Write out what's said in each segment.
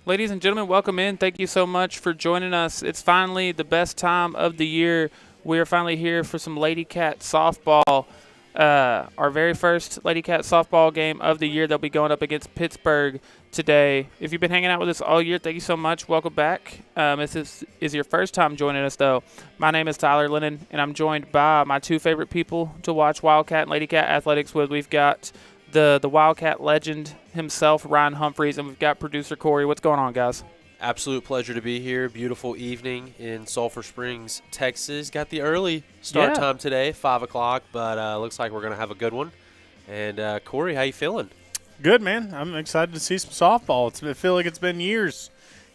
Ladies and gentlemen, welcome in. Thank you so much for joining us. It's finally the best time of the year. We are finally here for some Ladycat softball. Our very first Ladycat softball game of the year. They'll be going up against Pittsburg today. If you've been hanging out with us all year, thank you so much. Welcome back. If this is your first time joining us, though, my name is Tyler Lennon, and I'm joined by my two favorite people to watch Wildcat and Ladycat athletics with. We've got the Wildcat legend himself, Ryan Humphreys, and we've got producer Corey. What's going on, guys? Absolute pleasure to be here. Beautiful evening in Sulphur Springs, Texas. Got the early start time today, 5 o'clock, but looks like we're going to have a good one. And, Corey, how you feeling? Good, man. I'm excited to see some softball. I feel like it's been years.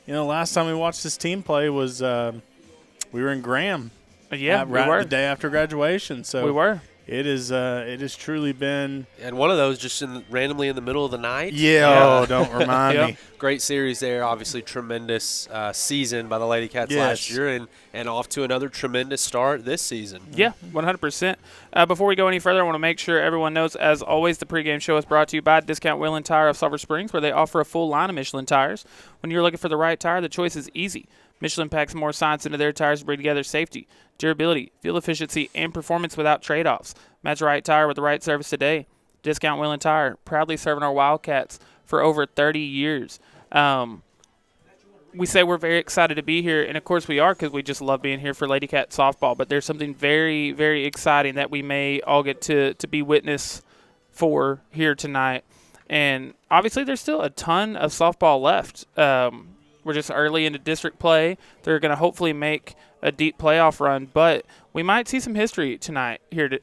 You know, last time we watched this team play was we were in Graham. Yeah, we were. The day after graduation. So we were. It has truly been. And one of those just randomly in the middle of the night. Yeah. Oh, don't remind me. Great series there. Obviously, tremendous season by the Ladycats last year, and off to another tremendous start this season. Yeah, 100%. Before we go any further, I want to make sure everyone knows, as always, the pregame show is brought to you by Discount Wheel and Tire of Sulphur Springs, where they offer a full line of Michelin tires. When you're looking for the right tire, the choice is easy. Michelin packs more science into their tires to bring together safety, durability, fuel efficiency, and performance without trade-offs. Match the right tire with the right service today. Discount Wheel and Tire, proudly serving our Wildcats for over 30 years. We say we're very excited to be here, and of course we are, because we just love being here for Ladycat softball, but there's something very, very exciting that we may all get to be witness for here tonight. And obviously there's still a ton of softball left. We're just early into district play. They're going to hopefully make a deep playoff run, but we might see some history tonight tonight,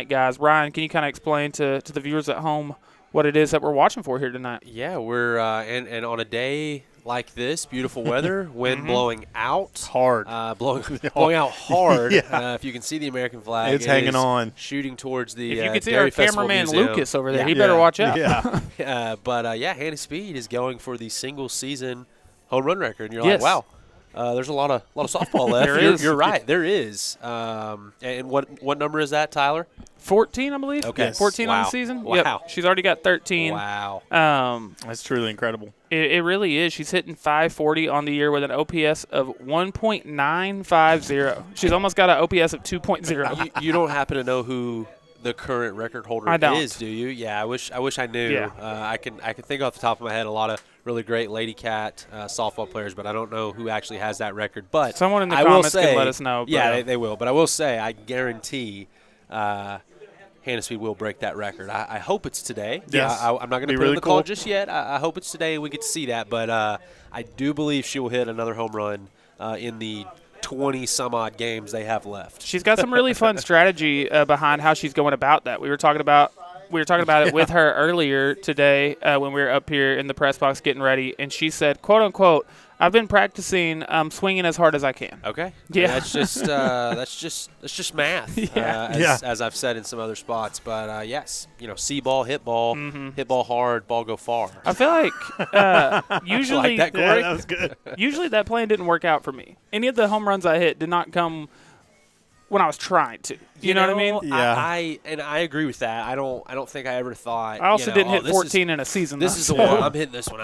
guys. Ryan, can you kind of explain to the viewers at home what it is that we're watching for here tonight? Yeah, we're and on a day like this, beautiful weather, wind blowing out hard, blowing out hard. If you can see the American flag, it's hanging on, shooting towards the. If you can see Dairy our cameraman Museum. Lucas over there, he better watch out. But Hannah Speed is going for the single season home run record, and you're like, wow. There's a lot of softball left. You're right. There is. And what number is that, Tyler? 14, I believe. Okay. 14 on the season. Wow. Yep. She's already got 13. Wow. That's truly incredible. It really is. She's hitting 540 on the year with an OPS of 1.950. She's almost got an OPS of 2.0. You don't happen to know who the current record holder is, do you? Yeah, I wish I knew. Yeah. I can think off the top of my head a lot of really great Ladycat softball players, but I don't know who actually has that record. But someone in the comments can let us know. Yeah, they will. But I will say, I guarantee Hannah Speed will break that record. I hope it's today. Yes. I'm not going to put really in the cool call just yet. I hope it's today and we get to see that. But I do believe she will hit another home run in the 20-some-odd games they have left. She's got some really fun strategy behind how she's going about that. We were talking about it with her earlier today when we were up here in the press box getting ready, and she said, quote unquote, I've been practicing swinging as hard as I can. Okay. Yeah. That's just math. As I've said in some other spots. But yes, see ball, hit ball, hit ball hard, ball go far. I feel like usually like that, Corey? That was good. Usually that plan didn't work out for me. Any of the home runs I hit did not come when I was trying to. You know what I mean? Yeah. I agree with that. I don't think I ever thought. I also didn't hit 14 in a season. This is the one. I'm hitting this one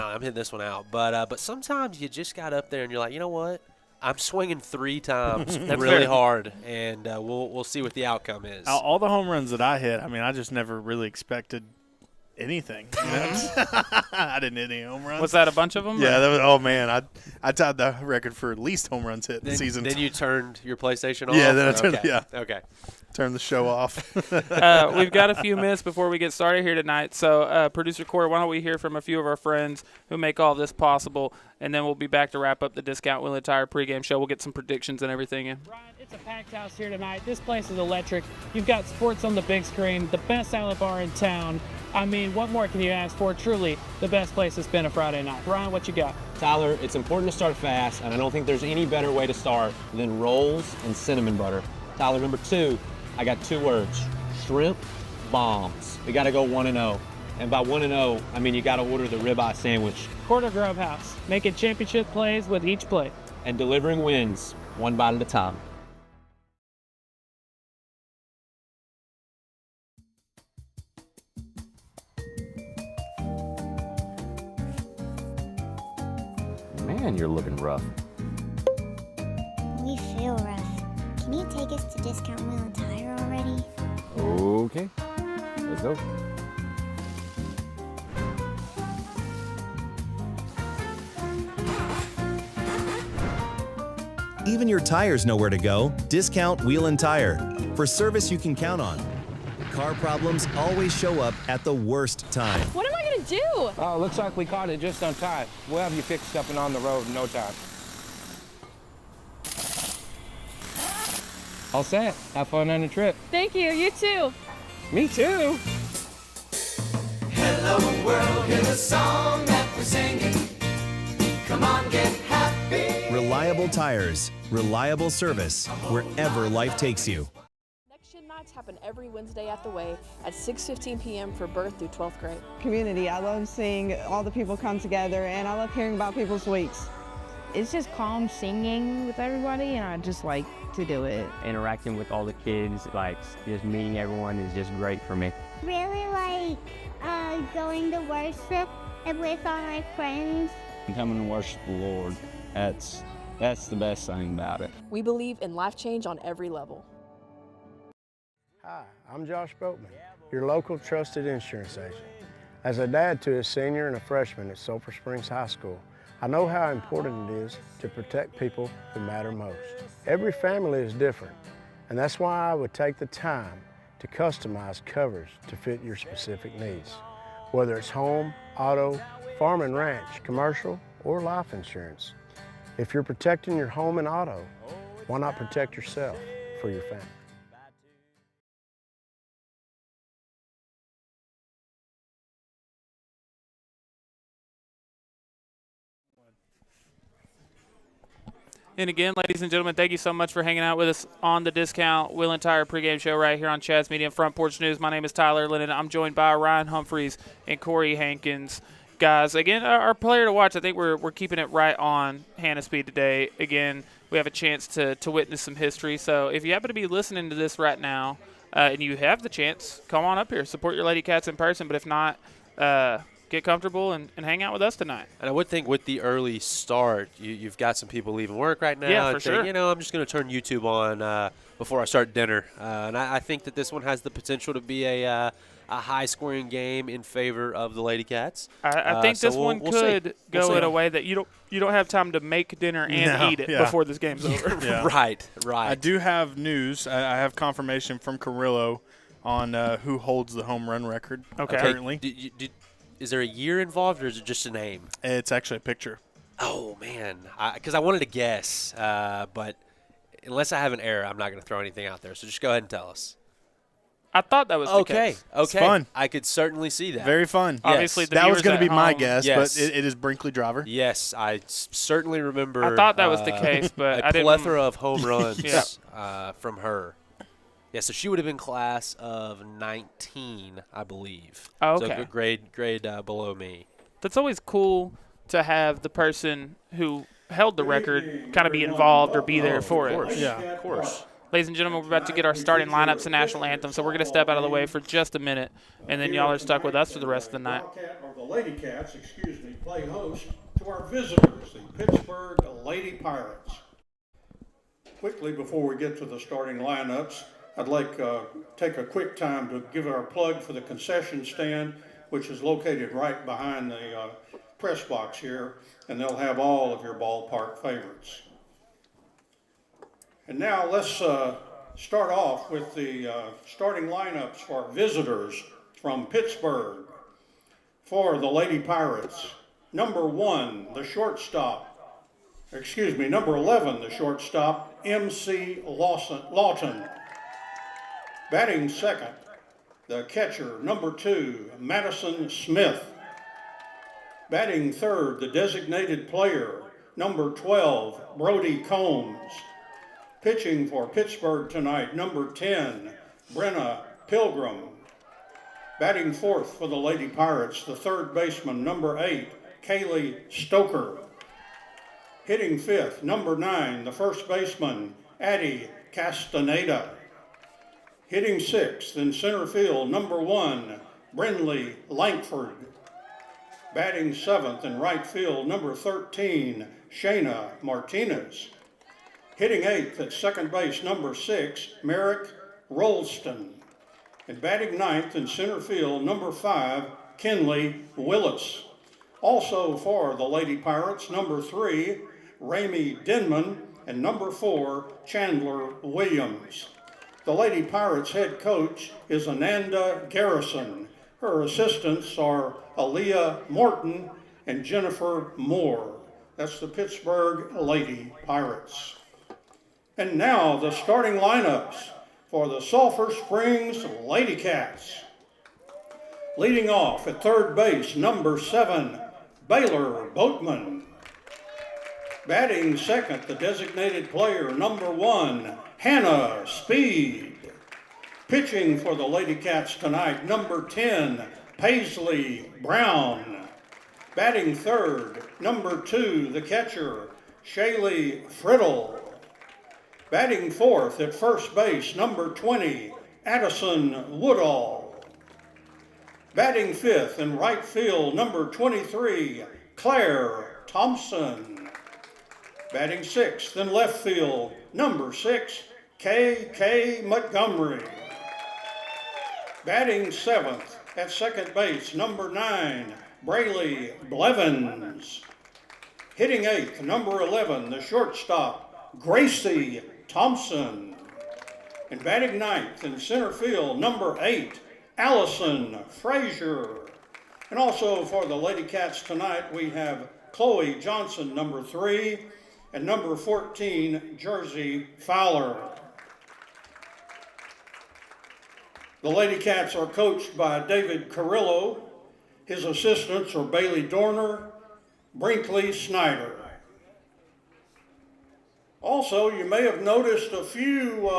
out. But sometimes you just got up there and you're like, you know what? I'm swinging 3 times really hard, and we'll see what the outcome is. All the home runs that I hit, I mean, I just never really expected anything. I didn't hit any home runs. Was that a bunch of them? Yeah, that was. Oh man, I tied the record for least home runs hit in the season. Then you turned your PlayStation off. Yeah, then I turned. Okay. Yeah, okay. Turn the show off. We've got a few minutes before we get started here tonight. So, Producer Corey, why don't we hear from a few of our friends who make all this possible, and then we'll be back to wrap up the Discount Wheel and Tire pregame show. We'll get some predictions and everything in. Ryan, it's a packed house here tonight. This place is electric. You've got sports on the big screen, the best salad bar in town. I mean, what more can you ask for? Truly the best place to spend a Friday night. Ryan, what you got? Tyler, it's important to start fast, and I don't think there's any better way to start than rolls and cinnamon butter. Tyler, number 2, I got 2 words: shrimp bombs. We got to go 1-0. And by 1-0, I mean you got to order the ribeye sandwich. Quarter Grub House, making championship plays with each plate. And delivering wins, one bite at a time. Man, you're looking rough. We feel rough. Can you take us to Discount Wheel and Tire already? Okay, let's go. Even your tires know where to go. Discount Wheel and Tire. For service you can count on. Car problems always show up at the worst time. What am I gonna do? Oh, looks like we caught it just on time. We'll have you fixed up and on the road in no time. All set. Have fun on the trip. Thank you, you too. Me too. Hello world, hear the song that we're singing. Come on, get happy. Reliable tires, reliable service, wherever life takes you. Connection nights happen every Wednesday at the Way at 6:15 p.m. for birth through 12th grade. Community, I love seeing all the people come together, and I love hearing about people's weeks. It's just calm singing with everybody, and I just like to do it. Interacting with all the kids, like just meeting everyone is just great for me. Really like going to worship with all my friends. Coming and worship the Lord, that's the best thing about it. We believe in life change on every level. Hi, I'm Josh Boatman, your local trusted insurance agent. As a dad to a senior and a freshman at Sulphur Springs High School, I know how important it is to protect people who matter most. Every family is different, and that's why I would take the time to customize coverage to fit your specific needs. Whether it's home, auto, farm and ranch, commercial, or life insurance. If you're protecting your home and auto, why not protect yourself for your family? And again, ladies and gentlemen, thank you so much for hanging out with us on the Discount Wheel and Tire pregame show right here on Chad's Media and Front Porch News. My name is Tyler Lennon. I'm joined by Ryan Humphreys and Corey Hankins. Guys, again, our player to watch, I think we're keeping it right on Hannah Speed today. Again, we have a chance to witness some history. So if you happen to be listening to this right now and you have the chance, come on up here. Support your Ladycats in person. But if not, get comfortable and hang out with us tonight. And I would think with the early start, you've got some people leaving work right now. Yeah, for sure. I'm just going to turn YouTube on before I start dinner. And I think that this one has the potential to be a high-scoring game in favor of the Ladycats. I think this one could go in a way that you don't have time to make dinner and eat it before this game's over. Right. I do have news. I have confirmation from Carrillo on who holds the home run record currently. Is there a year involved, or is it just a name? It's actually a picture. Oh, man. Because I wanted to guess, but unless I have an error, I'm not going to throw anything out there. So just go ahead and tell us. I thought that was the case. Okay. It's fun. I could certainly see that. Very fun. Yes. Obviously, that was going to be my guess, yes. but it is Brinkley Driver. Yes, I certainly remember. I thought that was the case, but I didn't. A plethora of home runs from her. Yeah, so she would have been class of 19, I believe. Oh, okay. So grade below me. That's always cool to have the person who held the record kind of be involved or be there for it. Yeah, of course. Ladies and gentlemen, we're about to get our starting lineups and national anthem, so we're going to step out of the way for just a minute, and then y'all are stuck with us for the rest of the night. The Ladycats, play host to our visitors, the Pittsburg Lady Pirates. Quickly, before we get to the starting lineups, I'd like to take a quick time to give our plug for the concession stand, which is located right behind the press box here, and they'll have all of your ballpark favorites. And now let's start off with the starting lineups for our visitors from Pittsburgh. For the Lady Pirates, number 1, the shortstop. Number 11, the shortstop, M.C. Lawton. Batting second, the catcher, number 2, Madison Smith. Batting third, the designated player, number 12, Brody Combs. Pitching for Pittsburgh tonight, number 10, Brenna Pilgrim. Batting fourth for the Lady Pirates, the third baseman, number 8, Kaylee Stoker. Hitting fifth, number 9, the first baseman, Addie Castaneda. Hitting sixth in center field, number 1, Brinley Langford. Batting 7th in right field, number 13, Shayna Martinez. Hitting 8th at second base, number 6, Merrick Rolston. And batting 9th in center field, number 5, Kenley Willis. Also for the Lady Pirates, number 3, Ramey Denman, and number 4, Chandler Williams. The Lady Pirates head coach is Ananda Garrison. Her assistants are Aaliyah Morton and Jennifer Moore. That's the Pittsburg Lady Pirates. And now the starting lineups for the Sulphur Springs Ladycats. Leading off at third base, number 7, Baylor Boatman. Batting second, the designated player, number 1, Hannah Speed. Pitching for the Ladycats tonight, number 10, Paisley Brown. Batting third, number 2, the catcher, Shaylee Friddle. Batting fourth at first base, number 20, Addison Woodall. Batting fifth in right field, number 23, Claire Thompson. Batting sixth in left field, number 6, K.K. Montgomery. Batting seventh at second base, number 9, Brayley Blevins. Hitting eighth, number 11, the shortstop, Gracie Thompson. And batting ninth in center field, number 8, Allison Frazier. And also for the Ladycats tonight, we have Chloe Johnson, number 3, and number 14, Jersey Fowler. The Ladycats are coached by David Carrillo. His assistants are Bailey Dorner, Brinkley Snyder. Also, you may have noticed a few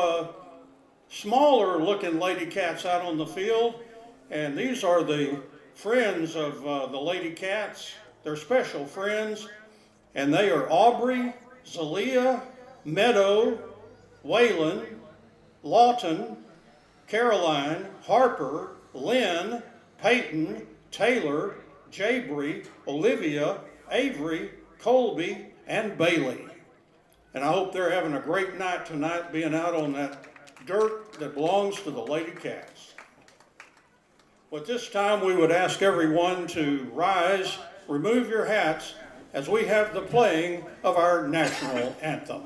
smaller looking Ladycats out on the field, and these are the friends of the Ladycats. They're special friends, and they are Aubrey, Zalia, Meadow, Waylon, Lawton, Caroline, Harper, Lynn, Peyton, Taylor, Jabry, Olivia, Avery, Colby, and Bailey. And I hope they're having a great night tonight being out on that dirt that belongs to the Ladycats. Well, at this time, we would ask everyone to rise, remove your hats, as we have the playing of our national anthem.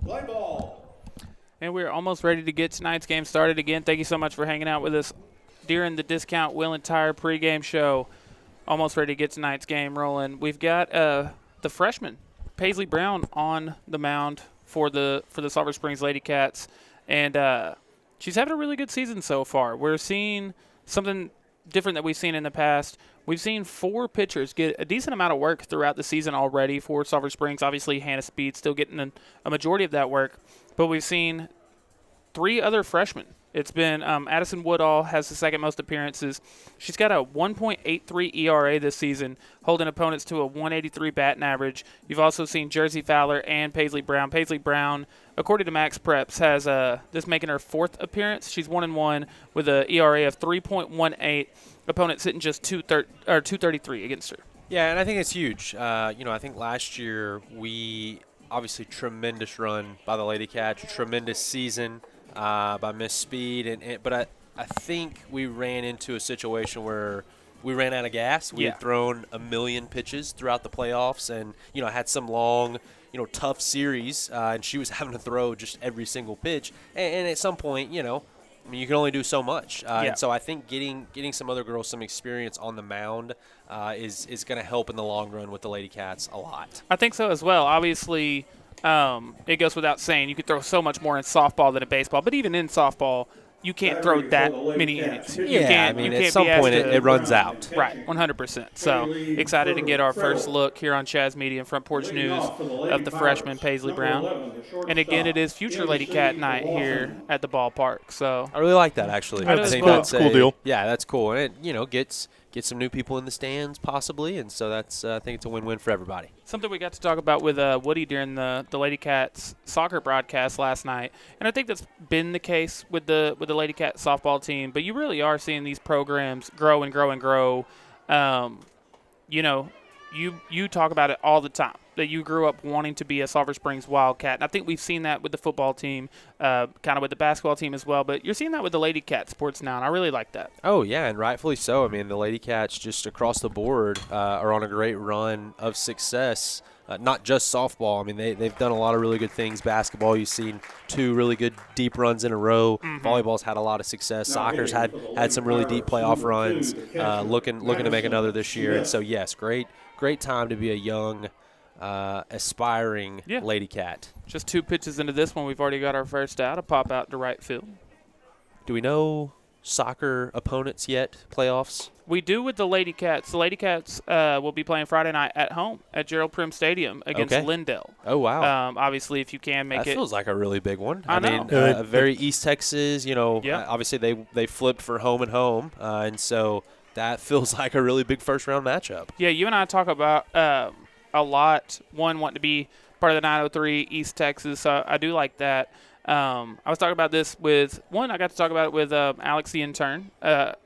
Play ball. And we're almost ready to get tonight's game started again. Thank you so much for hanging out with us during the Discount Wheel and Tire pregame show. Almost ready to get tonight's game rolling. We've got the freshman, Paisley Brown, on the mound for the Sulphur Springs Ladycats. And she's having a really good season so far. We're seeing something different that we've seen in the past. We've seen 4 pitchers get a decent amount of work throughout the season already for Sulphur Springs. Obviously, Hannah Speed still getting a majority of that work. But we've seen 3 other freshmen It's been Addison Woodall has the second most appearances. She's got a 1.83 ERA this season, holding opponents to a 183 batting average. You've also seen Jersey Fowler and Paisley Brown. Paisley Brown, according to Max Preps, has this making her fourth appearance. She's 1-1 with an ERA of 3.18. Opponents hitting just 233 against her. Yeah, and I think it's huge. I think last year obviously tremendous run by the Ladycats, tremendous season by Miss Speed, but I think we ran into a situation where we ran out of gas. We had thrown a million pitches throughout the playoffs, and had some long, tough series, and she was having to throw just every single pitch. And at some point, you can only do so much. And so I think getting some other girls some experience on the mound is going to help in the long run with the Ladycats a lot. I think so as well. Obviously, it goes without saying you could throw so much more in softball than in baseball, but even in softball, you can't throw that many innings. At some point it runs out. Right, 100%. So excited to get our first look here on Chaz Media and Front Porch News of the freshman Paisley Brown. And again, it is Future Ladycat Night here at the ballpark. So I really like that, actually. I think that's a cool deal. Yeah, that's cool. And it gets some new people in the stands possibly, and so that's I think it's a win-win for everybody. Something we got to talk about with Woody during the Ladycats soccer broadcast last night, and I think that's been the case with the Ladycat softball team. But you really are seeing these programs grow and grow and grow. You talk about it all the time that you grew up wanting to be a Sulphur Springs Wildcat, and I think we've seen that with the football team, kind of with the basketball team as well. But you're seeing that with the Ladycat sports now, and I really like that. Oh yeah, and rightfully so. I mean, the Ladycats just across the board are on a great run of success. Not just softball. I mean, they've done a lot of really good things. Basketball, you've seen 2 really good deep runs in a row. Mm-hmm. Volleyball's had a lot of success. Soccer's had some really deep playoff runs. Looking to make another this year. And so yes, great time to be a young, aspiring Ladycat. Just 2 pitches into this one, we've already got our first out. A pop out to right field. Do we know soccer opponents yet? Playoffs? We do with the Ladycats. The Ladycats will be playing Friday night at home at Gerald Prim Stadium against Lindell. Oh, wow. Obviously, if you can make it. That feels like a really big one. I know. Mean, very East Texas, obviously they flipped for home and home, and so that feels like a really big first-round matchup. Yeah, you and I talk about a lot, one wanting to be part of the 903 East Texas, so I do like that. I was talking about this I got to talk about it with Alex the intern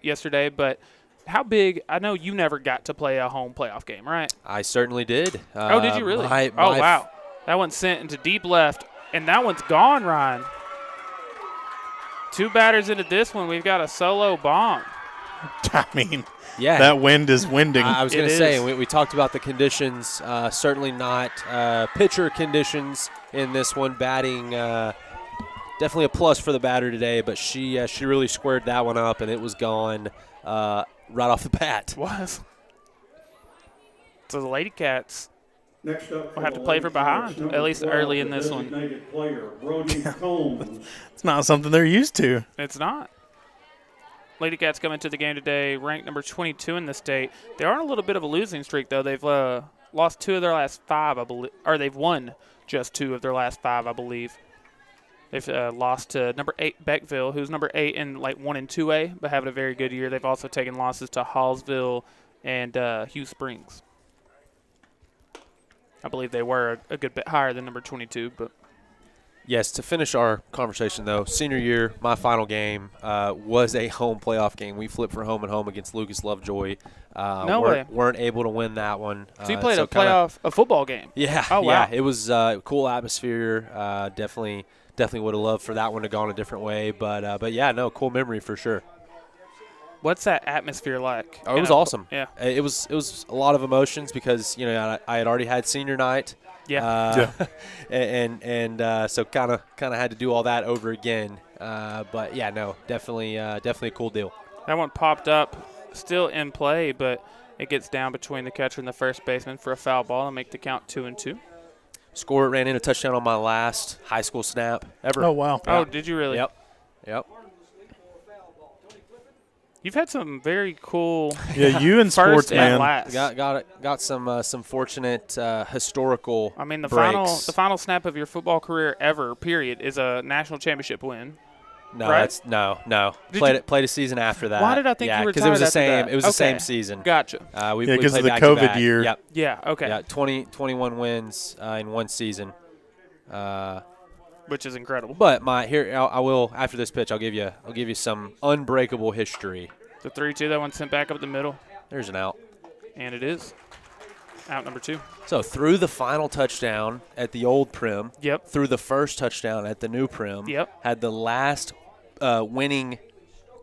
yesterday, but how big – I know you never got to play a home playoff game, right? I certainly did. Oh, did you really? Wow. That one's sent into deep left, and that one's gone, Ryan. 2 batters into this one. We've got a solo bomb. I mean, that wind is winding. I was going to say, we talked about the conditions, certainly not pitcher conditions in this one. Batting definitely a plus for the batter today, but she really squared that one up, and it was gone right off the bat. It was. So the Ladycats will have to play for behind, at least early in this one. It's not something they're used to. It's not. Ladycats come into the game today ranked number 22 in the state. They are on a little bit of a losing streak, though. They've lost 2 of their last 5, I believe, or they've won just 2 of their last 5, I believe. They've lost to number 8 Beckville, who's number 8 in like 1 and 2A, but having a very good year. They've also taken losses to Hallsville and Hugh Springs. I believe they were a good bit higher than number 22, but. Yes, to finish our conversation, though, senior year, my final game was a home playoff game. We flipped for home and home against Lucas Lovejoy. No way. Weren't able to win that one. So you played a football game? Yeah. Oh, wow. Yeah, it was a cool atmosphere. Definitely would have loved for that one to go on a different way. But yeah, no, cool memory for sure. What's that atmosphere like? Oh, it was awesome. Yeah. It was a lot of emotions because, I had already had senior night. Yeah. And so kind of had to do all that over again. But yeah, no, definitely a cool deal. That one popped up, still in play, but it gets down between the catcher and the first baseman for a foul ball and make the count 2-2. Score ran in a touchdown on my last high school snap ever. Oh, wow. Yeah. Oh, did you really? Yep. You've had some very cool. Yeah, you in sports, man. Got some fortunate historical. I mean, the breaks. final snap of your football career ever, period, is a national championship win. No, right? no. Played a season after that. Why did I think you retired because it was the after same. that? It was the same season. Gotcha. We because played of the back-to-back. COVID year. Yep. Yeah. Okay. Yeah. 21 wins in one season. Which is incredible. But I will after this pitch. I'll give you some unbreakable history. The 3-2, that one sent back up the middle. There's an out. And it is. Out number 2. So through the final touchdown at the old Prim. Yep. Through the first touchdown at the new Prim. Yep. Had the last winning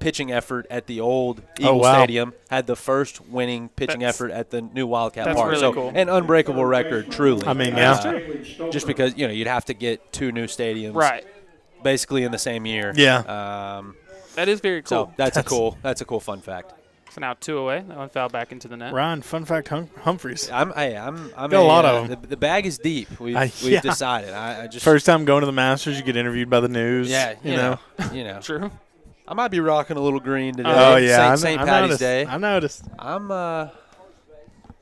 pitching effort at the old Eagle Stadium. Had the first winning pitching effort at the new Wildcat Park. Really so cool. An unbreakable record, truly. I mean, yeah. Just because you'd have to get 2 new stadiums. Right. Basically in the same year. Yeah. That is very cool. So that's a cool fun fact. So now 2 away. That one fell back into the net. Ryan, fun fact, Humphreys. I'm got a lot of them. The bag is deep. We've decided. I just first time going to the Masters, you get interviewed by the news. Yeah, you know. True. I might be rocking a little green today. Oh yeah, St. Patty's Day. I noticed. I'm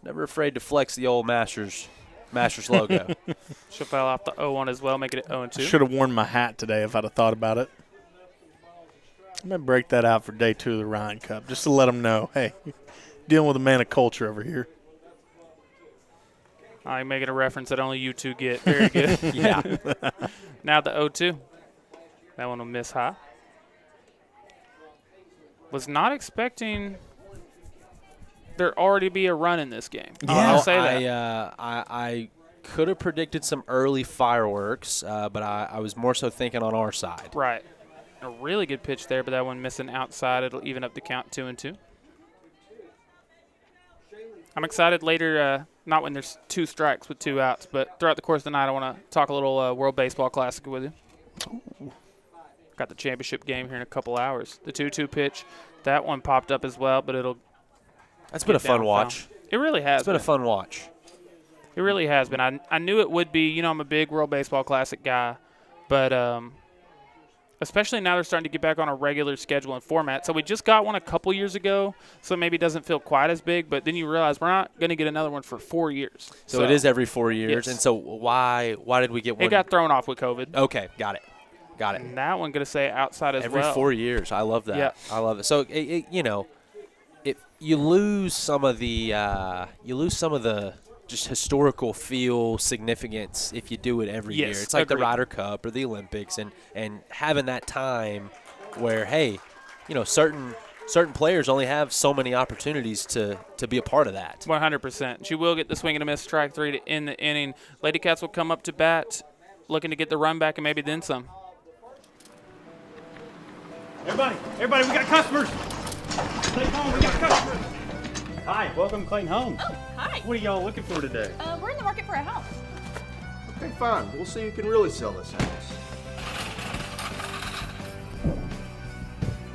never afraid to flex the old Masters logo. Should fell off the 0-1 as well, making it 0-2. Should have worn my hat today if I'd have thought about it. I'm going to break that out for day 2 of the Ryan Cup, just to let them know, hey, dealing with a man of culture over here. I'm making a reference that only you two get. Very good. Yeah. Now the 0-2. That one will miss high. Was not expecting there already be a run in this game. Yeah. I'll say that. I could have predicted some early fireworks, but I was more so thinking on our side. Right. A really good pitch there, but that one missing outside. It'll even up the count 2-2. I'm excited later, not when there's 2 strikes with 2 outs, but throughout the course of the night, I want to talk a little World Baseball Classic with you. Ooh. Got the championship game here in a couple hours. The 2-2 pitch, that one popped up as well, but That's been a fun watch. It really has. It's been a fun watch. It really has been. I knew it would be. I'm a big World Baseball Classic guy, but especially now they're starting to get back on a regular schedule and format. So we just got one a couple years ago, so maybe it doesn't feel quite as big, but then you realize we're not going to get another one for 4 years. So it is every 4 years, yes. And so why did we get one? It got thrown off with COVID. Okay, got it. And that one going to say outside as every well. Every 4 years. I love that. Yeah. I love it. So, you lose some of the just historical feel significance if you do it every year. It's like the Ryder Cup or the Olympics and having that time where, hey, certain players only have so many opportunities to be a part of that. 100%. She will get the swing and a miss, strike 3 to end the inning. Ladycats will come up to bat looking to get the run back and maybe then some. Everybody, we got customers. Clayton Home, we got customers. Hi, welcome to Clayton Home. Oh, hi. What are y'all looking for today? We're in the market for a house. Okay, fine. We'll see who can really sell this house.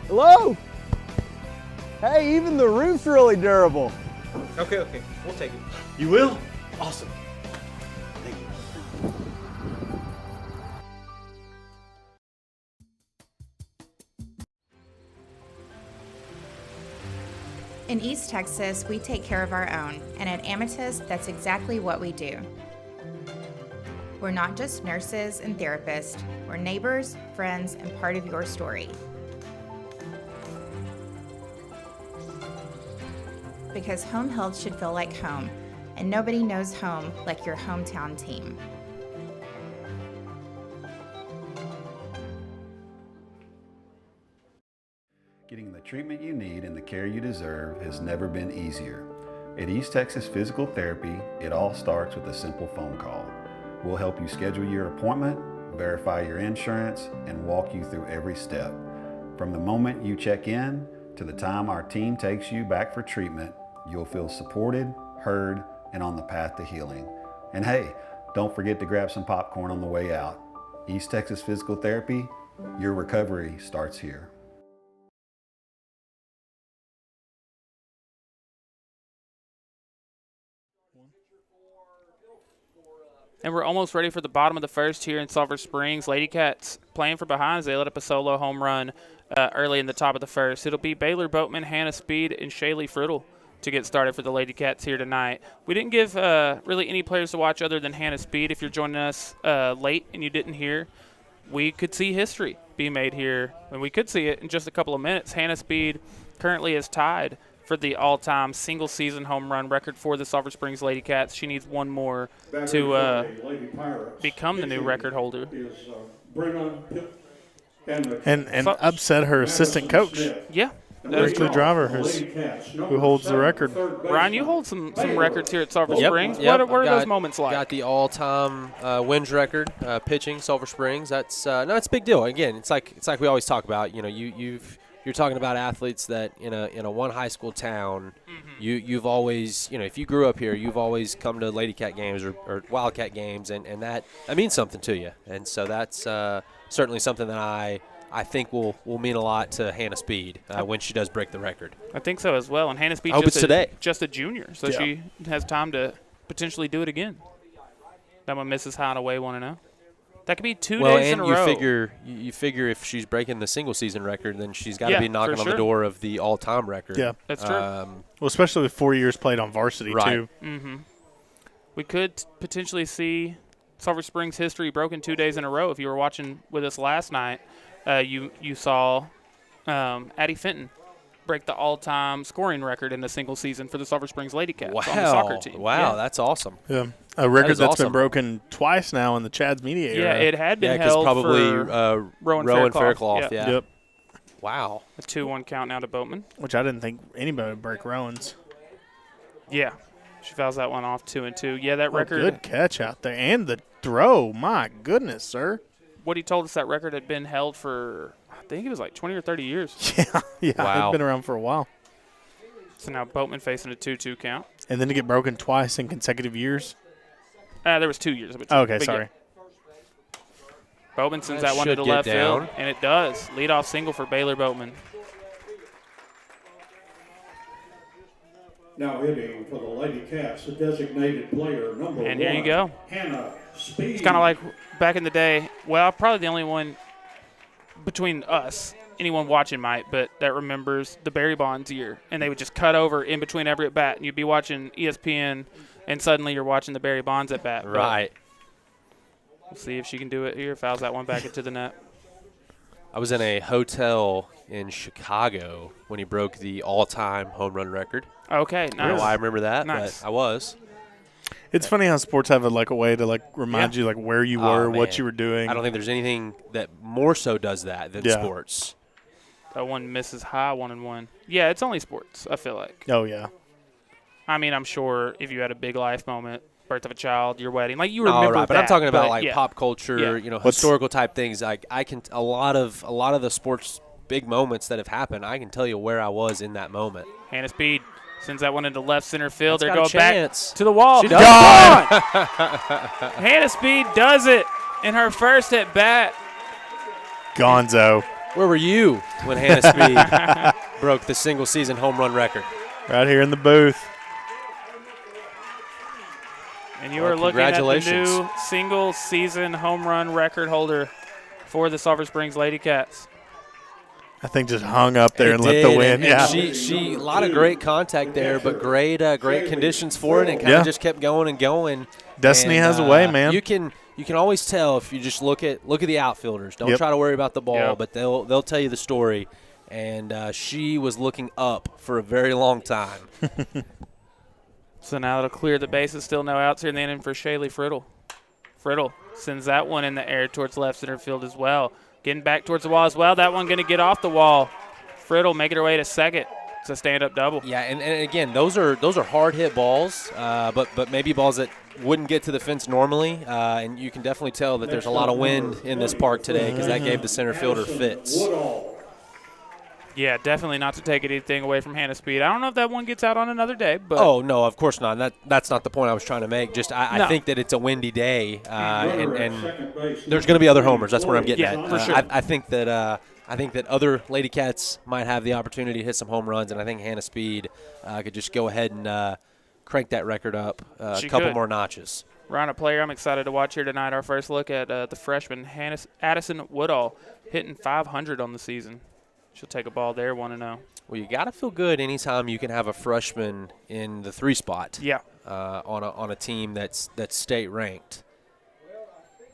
Hello? Hey, even the roof's really durable. Okay. We'll take it. You will? Awesome. Thank you. In East Texas, we take care of our own, and at Amethyst, that's exactly what we do. We're not just nurses and therapists, we're neighbors, friends, and part of your story. Because home health should feel like home, and nobody knows home like your hometown team. Getting the treatment you need and the care you deserve has never been easier. At East Texas Physical Therapy, it all starts with a simple phone call. We'll help you schedule your appointment, verify your insurance, and walk you through every step. From the moment you check in to the time our team takes you back for treatment, you'll feel supported, heard, and on the path to healing. And hey, don't forget to grab some popcorn on the way out. East Texas Physical Therapy, your recovery starts here. And we're almost ready for the bottom of the first here in Sulphur Springs. Ladycats playing from behind as they let up a solo home run early in the top of the first. It'll be Baylor Boatman, Hannah Speed, and Shaylee Fruitle to get started for the Ladycats here tonight. We didn't give really any players to watch other than Hannah Speed. If you're joining us late and you didn't hear, we could see history be made here, and we could see it in just a couple of minutes. Hannah Speed currently is tied for the all-time single-season home run record for the Sulphur Springs Ladycats. She needs one more to become the new record holder. And upset her assistant coach. Yeah. Berkeley Driver, who holds the record. Ryan, you hold some records here at Sulphur Springs. Yep. What are those moments like? Got the all-time wins record pitching Sulphur Springs. That's no, it's a big deal. Again, it's like we always talk about. You know, you're talking about athletes that in a one high school town. You've always, you know, if you grew up here, you've always come to Ladycat games or Wildcat games, and that means something to you. And so that's certainly something that I think will mean a lot to Hannah Speed when she does break the record. I think so as well. And Hannah Speed just a junior, so she has time to potentially do it again. That one misses high and away 1-0. That could be 2 days in a row. You figure if she's breaking the single season record, then she's got to be knocking on the door of the all-time record. Yeah, that's true. Well, especially with 4 years played on varsity too. Mm-hmm. We could potentially see Sulphur Springs history broken 2 days in a row. If you were watching with us last night, you saw Addie Fenton break the all-time scoring record in a single season for the Sulphur Springs Ladycats on the soccer team. Wow, that's awesome. Yeah, a record that's been broken twice now in the Chad's Media era. Yeah, it had been held probably for Rowan Faircloth. Yeah. Yep. Wow. A 2-1 count now to Boatman. Which I didn't think anybody would break Rowan's. Yeah. She fouls that one off 2-2. Yeah, that record. Good catch out there. And the throw. My goodness, sir. What he told us, that record had been held for, I think it was like 20 or 30 years. Yeah. Wow. It's been around for a while. So now Boatman facing a 2-2 count. And then to get broken twice in consecutive years? There was 2 years of it. Okay, sorry. Yeah. Boatman sends that one to the left field, and it does. Leadoff single for Baylor Boatman. Now hitting for the Ladycats, the designated player number 1. And here you go. Hannah Speed. It's kind of like back in the day. Well, probably the only one between us, anyone watching might, but that remembers the Barry Bonds year. And they would just cut over in between every at bat, and you'd be watching ESPN, and suddenly you're watching the Barry Bonds at bat. Right. We'll see if she can do it here. Fouls that one back into the net. I was in a hotel in Chicago when he broke the all-time home run record. Okay, nice. I don't know why I remember that, nice. but I was. It's funny how sports have a way to remind you where you were, what you were doing. I don't think there's anything that more so does that than sports. That one misses high, 1-1. Yeah, it's only sports, I feel like. Oh, yeah. I mean, I'm sure if you had a big life moment, birth of a child, your wedding, you remember that. But I'm talking about pop culture, Yeah. Historical type things. Like I can a lot of the sports big moments that have happened. I can tell you where I was in that moment. Hannah Speed sends that one into left center field. That's They're got going a chance. back to the wall. She does. Hannah Speed does it in her first at bat. Gonzo. Where were you when Hannah Speed broke the single season home run record? Right here in the booth. And you are looking at the new single-season home run record holder for the Sulphur Springs Ladycats. I think just hung up there and let the wind. And she a lot of great contact there, but great conditions for it, and kind of just kept going and going. Destiny has a way, man. You can always tell if you just look at the outfielders. Don't try to worry about the ball, but they'll tell you the story. And she was looking up for a very long time. So now it'll clear the bases. Still no outs here in the inning for Shaylee Friddle. Friddle sends that one in the air towards left center field as well. Getting back towards the wall as well. That one going to get off the wall. Friddle making her way to second. It's a stand-up double. Yeah, and again, those are hard hit balls, but maybe balls that wouldn't get to the fence normally. And you can definitely tell that there's a lot of wind in this park today because that gave the center fielder fits. Yeah, definitely not to take anything away from Hannah Speed. I don't know if that one gets out on another day. But oh, no, of course not. That's not the point I was trying to make. Just I think that it's a windy day, and there's going to be other homers. That's where I'm getting at. For sure. I think that other Ladycats might have the opportunity to hit some home runs, and I think Hannah Speed could just go ahead and crank that record up a couple more notches. Ryan, a player I'm excited to watch here tonight. Our first look at the freshman, Addison Woodall, hitting .500 on the season. She'll take a ball there, 1-0. Well, you got to feel good anytime you can have a freshman in the 3 spot. Yeah. On a team that's state ranked.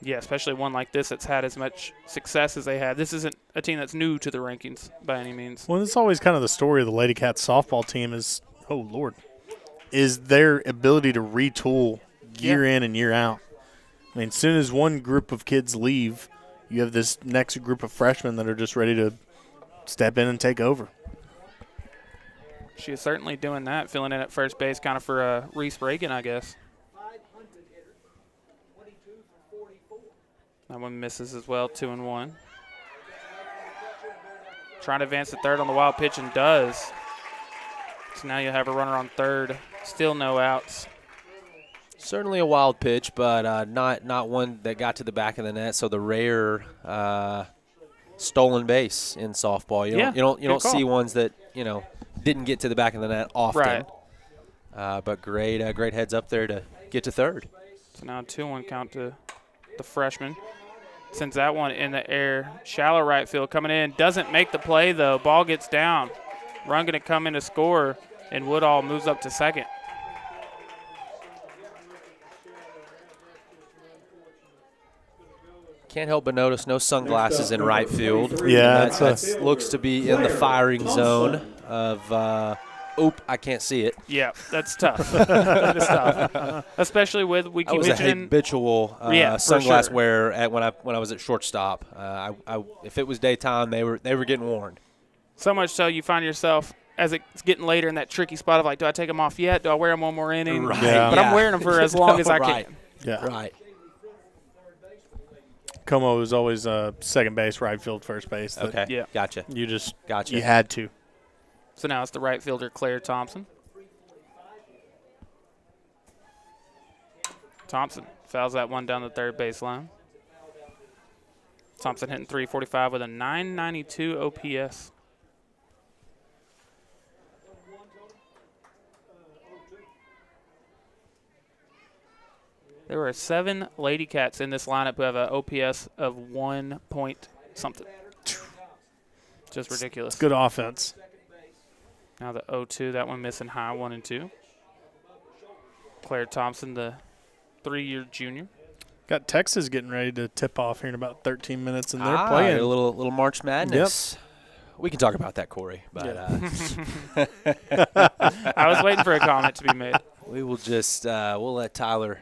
Yeah, especially one like this that's had as much success as they had. This isn't a team that's new to the rankings by any means. Well, it's always kind of the story of the Ladycat softball team is, is their ability to retool year in and year out. I mean, as soon as one group of kids leave, you have this next group of freshmen that are just ready to step in and take over. She is certainly doing that, filling in at first base kind of for Reese Reagan, I guess. That one misses as well, 2-1. Trying to advance to third on the wild pitch and does. So now you have a runner on third. Still no outs. Certainly a wild pitch, but not one that got to the back of the net. So the rare stolen base in softball. You don't see ones that didn't get to the back of the net often. Right. But great heads up there to get to third. So now 2-1 count to the freshman. Sends that one in the air. Shallow right field coming in. Doesn't make the play, though. Ball gets down. Run going to come in to score, and Woodall moves up to second. Can't help but notice no sunglasses in right field. Yeah. That looks to be in the firing zone of I can't see it. Yeah, that's tough. That is tough. Especially with, we keep mentioning. I was a habitual sunglass wearer when I was at shortstop. If it was daytime, they were getting warned. So much so you find yourself, as it's getting later, in that tricky spot of like, do I take them off yet? Do I wear them one more inning? Right. Yeah. But I'm wearing them for as long as I can. Yeah. Right. Como was always second base, right field, first base. Okay. Yeah. Gotcha. You had to. So now it's the right fielder, Claire Thompson. Thompson fouls that one down the third baseline. Thompson hitting .345 with a .992 OPS. There were 7 Ladycats in this lineup who have an OPS of 1 point something. Just ridiculous. It's good offense. Now the 0-2, that one missing high, 1 and 2. Claire Thompson, the 3-year junior. Got Texas getting ready to tip off here in about 13 minutes, and they're playing a little March Madness. Yep. We can talk about that, Corey. But I was waiting for a comment to be made. We will just we'll let Tyler,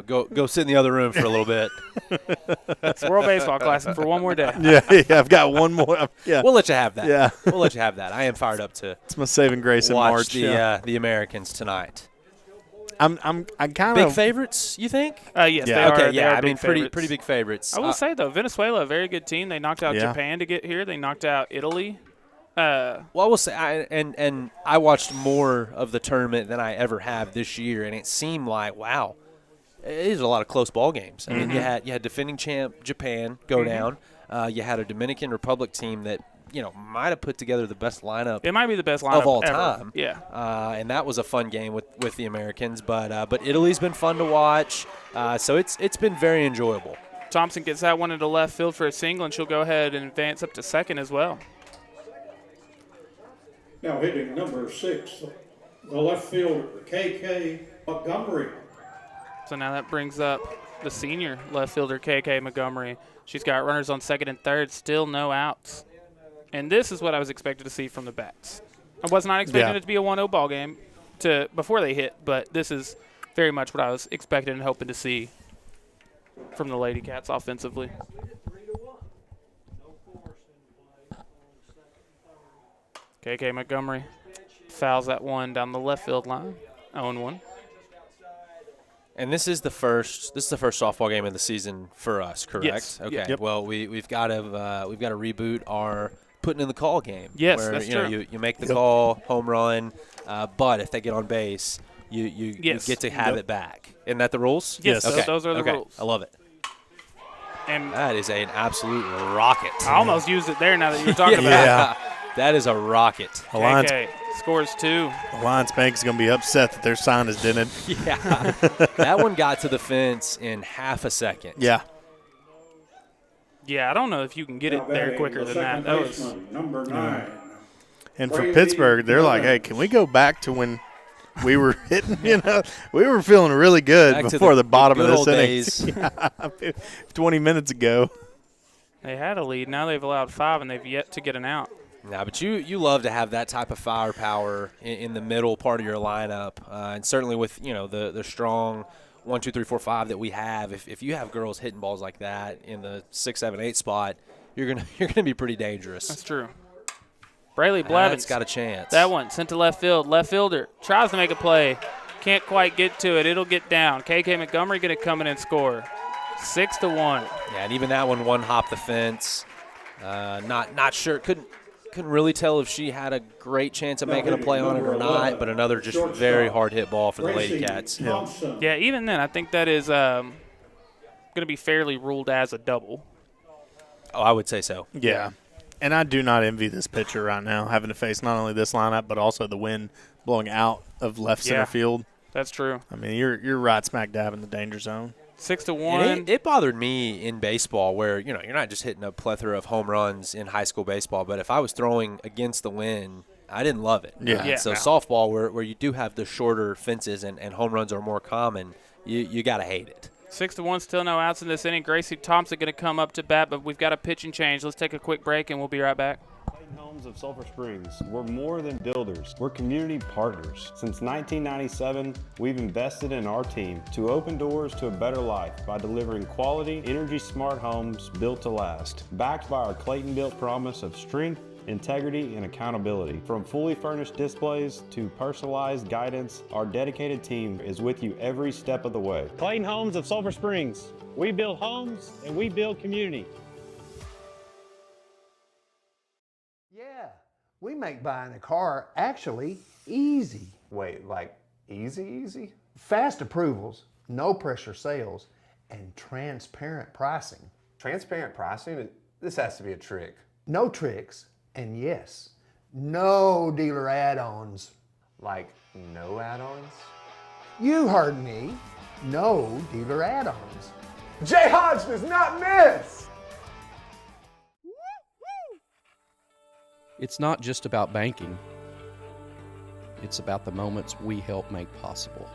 go sit in the other room for a little bit. It's World Baseball Classic for one more day. Yeah, I've got one more. Yeah, we'll let you have that. Yeah, we'll let you have that. I am fired up to. It's my saving grace in March. The Americans tonight. I'm kind of big favorites. You think? Yes, they are. Okay, they are I mean, favorites. pretty big favorites. I will say though, Venezuela, a very good team. They knocked out Japan to get here. They knocked out Italy. Well, I will say, I watched more of the tournament than I ever have this year, and it seemed like wow. It is a lot of close ball games. I mean, you had defending champ Japan go down. You had a Dominican Republic team that might have put together the best lineup. It might be the best lineup of all ever. time. Yeah. And that was a fun game with the Americans. But Italy's been fun to watch. So it's been very enjoyable. Thompson gets that one into left field for a single, and she'll go ahead and advance up to second as well. Now hitting number 6, the left fielder, KK Montgomery. So now that brings up the senior left fielder, KK Montgomery. She's got runners on second and third, still no outs. And this is what I was expected to see from the bats. I was not expecting it to be a 1-0 ball game before they hit, but this is very much what I was expecting and hoping to see from the Ladycats offensively. KK Montgomery fouls that one down the left field line, 0-1. And this is the first softball game of the season for us, correct? Yes. Okay. Yep. Well, we've got to reboot our putting in the call game. Yes, where, that's true. You make the call, home run, but if they get on base, you get to have it back. Isn't that the rules? Yes. Okay. Those are the rules. I love it. And that is an absolute rocket. I almost used it there now that you're talking about it. That is a rocket. KK scores 2. Alliance Bank's going to be upset that their sign is dented. Yeah. That one got to the fence in half a second. Yeah. Yeah, I don't know if you can get it there quicker than that. That was number 9. And for Pittsburgh, they're like, hey, can we go back to when we were hitting, we were feeling really good Back before the bottom of this days. inning. 20 minutes ago. They had a lead. Now they've allowed 5, and they've yet to get an out. Nah, but you love to have that type of firepower in the middle part of your lineup, and certainly with the strong 1, 2, 3, 4, 5 that we have. If you have girls hitting balls like that in the 6, 7, 8 spot, you're gonna be pretty dangerous. That's true. Braley Blevins got a chance. That one sent to left field. Left fielder tries to make a play, can't quite get to it. It'll get down. KK Montgomery gonna come in and score. 6-1. Yeah, and even that one hop the fence. Not sure. Couldn't really tell if she had a great chance of making a play on it or not, but another just very hard hit ball for the Ladycats. Yeah, even then, I think that is going to be fairly ruled as a double. Oh, I would say so. Yeah. And I do not envy this pitcher right now, having to face not only this lineup, but also the wind blowing out of left center field. That's true. I mean, you're right smack dab in the danger zone. 6-1. It bothered me in baseball where, you're not just hitting a plethora of home runs in high school baseball, but if I was throwing against the wind, I didn't love it. So softball, where you do have the shorter fences and home runs are more common, you got to hate it. 6-1, still no outs in this inning. Gracie Thompson going to come up to bat, but we've got a pitching change. Let's take a quick break, and we'll be right back. Homes of Sulphur Springs. We're more than builders. We're community partners. Since 1997, we've invested in our team to open doors to a better life by delivering quality, energy-smart homes built to last. Backed by our Clayton-built promise of strength, integrity, and accountability. From fully furnished displays to personalized guidance, our dedicated team is with you every step of the way. Clayton Homes of Sulphur Springs. We build homes and we build community. Yeah, we make buying a car actually easy. Wait, like easy? Fast approvals, no pressure sales, and transparent pricing. Transparent pricing? This has to be a trick. No tricks, and yes, no dealer add-ons. Like no add-ons? You heard me. No dealer add-ons. Jay Hodge does not miss! It's not just about banking. It's about the moments we help make possible.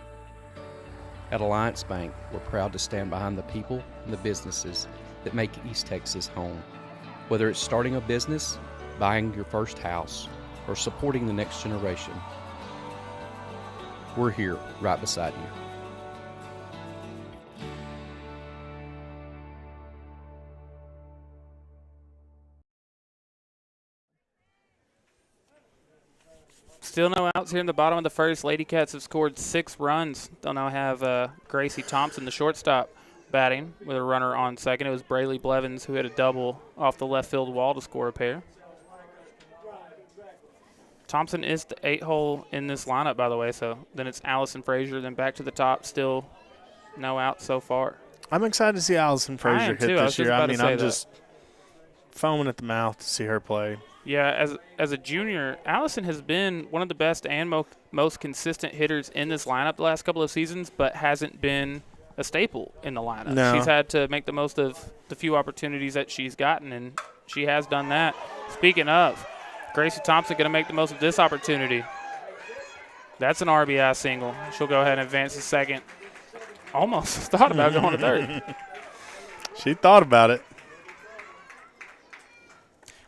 At Alliance Bank, we're proud to stand behind the people and the businesses that make East Texas home. Whether it's starting a business, buying your first house, or supporting the next generation, we're here right beside you. Still no outs here in the bottom of the first. Ladycats have scored 6 runs. They'll now have Gracie Thompson, the shortstop, batting with a runner on second. It was Braley Blevins who hit a double off the left field wall to score a pair. Thompson is the 8-hole in this lineup, by the way, so then it's Allison Frazier, then back to the top. Still no outs so far. I'm excited to see Allison Frazier hit this year. I mean, I'm just foaming at the mouth to see her play. Yeah, as a junior, Allison has been one of the best and most consistent hitters in this lineup the last couple of seasons, but hasn't been a staple in the lineup. No. She's had to make the most of the few opportunities that she's gotten, and she has done that. Speaking of, Gracie Thompson going to make the most of this opportunity. That's an RBI single. She'll go ahead and advance to second. Almost thought about going to third. She thought about it.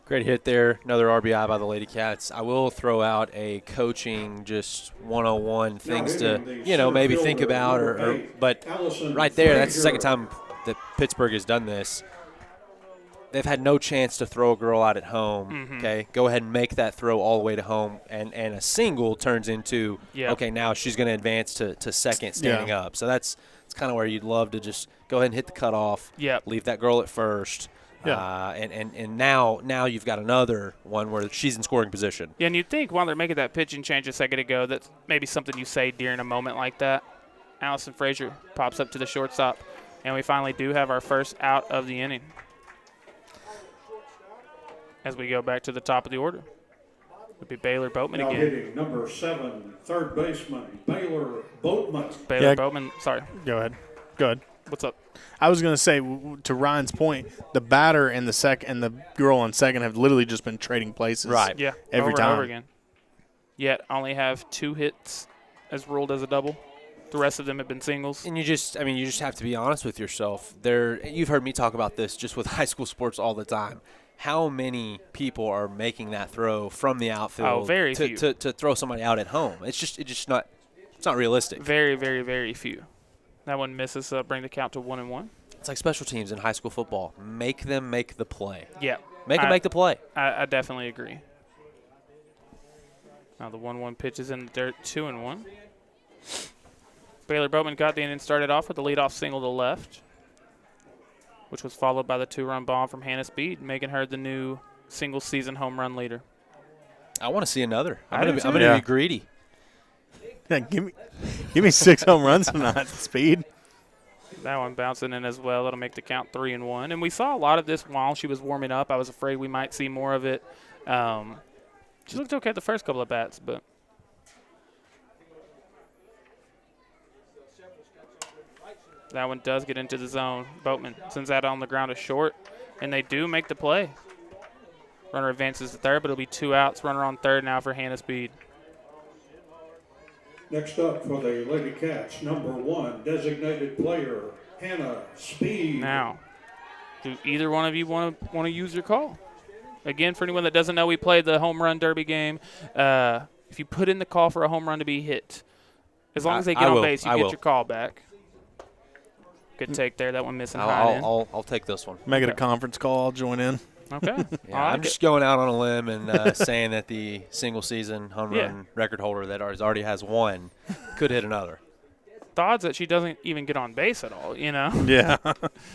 Great hit there. Another RBI by the Ladycats. I will throw out a coaching just 101 things to, maybe think about. But right there, that's the second time that Pittsburg has done this. They've had no chance to throw a girl out at home, okay? Go ahead and make that throw all the way to home, and a single turns into, okay, now she's going to advance to second standing up. So that's kind of where you'd love to just go ahead and hit the cutoff, leave that girl at first. And now you've got another one where she's in scoring position. Yeah, and you'd think while they're making that pitching change a second ago, that's maybe something you say during a moment like that. Allison Frazier pops up to the shortstop, and we finally do have our first out of the inning. As we go back to the top of the order, it'll be Baylor Boatman now again. Hitting number 7, third baseman, Baylor Boatman. Baylor Boatman, sorry. Go ahead. Go ahead. What's up? I was going to say, to Ryan's point, the batter and the girl on second have literally just been trading places. Yeah, every over time. and over again. Yet only have 2 hits has ruled as a double. The rest of them have been singles. And you just have to be honest with yourself. You've heard me talk about this just with high school sports all the time. How many people are making that throw from the outfield very few. to throw somebody out at home? It's just not realistic. Very, very, very few. That one misses, bring the count to 1-1. It's like special teams in high school football. Make them make the play. Yeah. Make them make the play. I definitely agree. Now the 1-1 pitch is in the dirt, 2-1. Baylor Boatman got the inning started off with the leadoff single to left, which was followed by the 2-run bomb from Hannah Speed, making her the new single-season home run leader. I want to see another. I'm going to be greedy. Yeah, give me 6 home runs tonight, Speed. That one bouncing in as well. It'll make the count 3-1. And we saw a lot of this while she was warming up. I was afraid we might see more of it. She looked okay the first couple of bats, but that one does get into the zone. Boatman sends that on the ground to short, and they do make the play. Runner advances to third, but it'll be 2 outs. Runner on third now for Hannah Speed. Next up for the Lady Cats, number 1, designated player, Hannah Speed. Now, do either one of you want to use your call? Again, for anyone that doesn't know, we played the home run derby game. If you put in the call for a home run to be hit, as long as they get on base, you get your call back. Good take there. That one missing high in. I'll take this one. Make it a conference call. I'll join in. Okay. Yeah, I'm just going out on a limb and saying that the single-season home run record holder that already has one could hit another. The odds that she doesn't even get on base at all, you know? Yeah.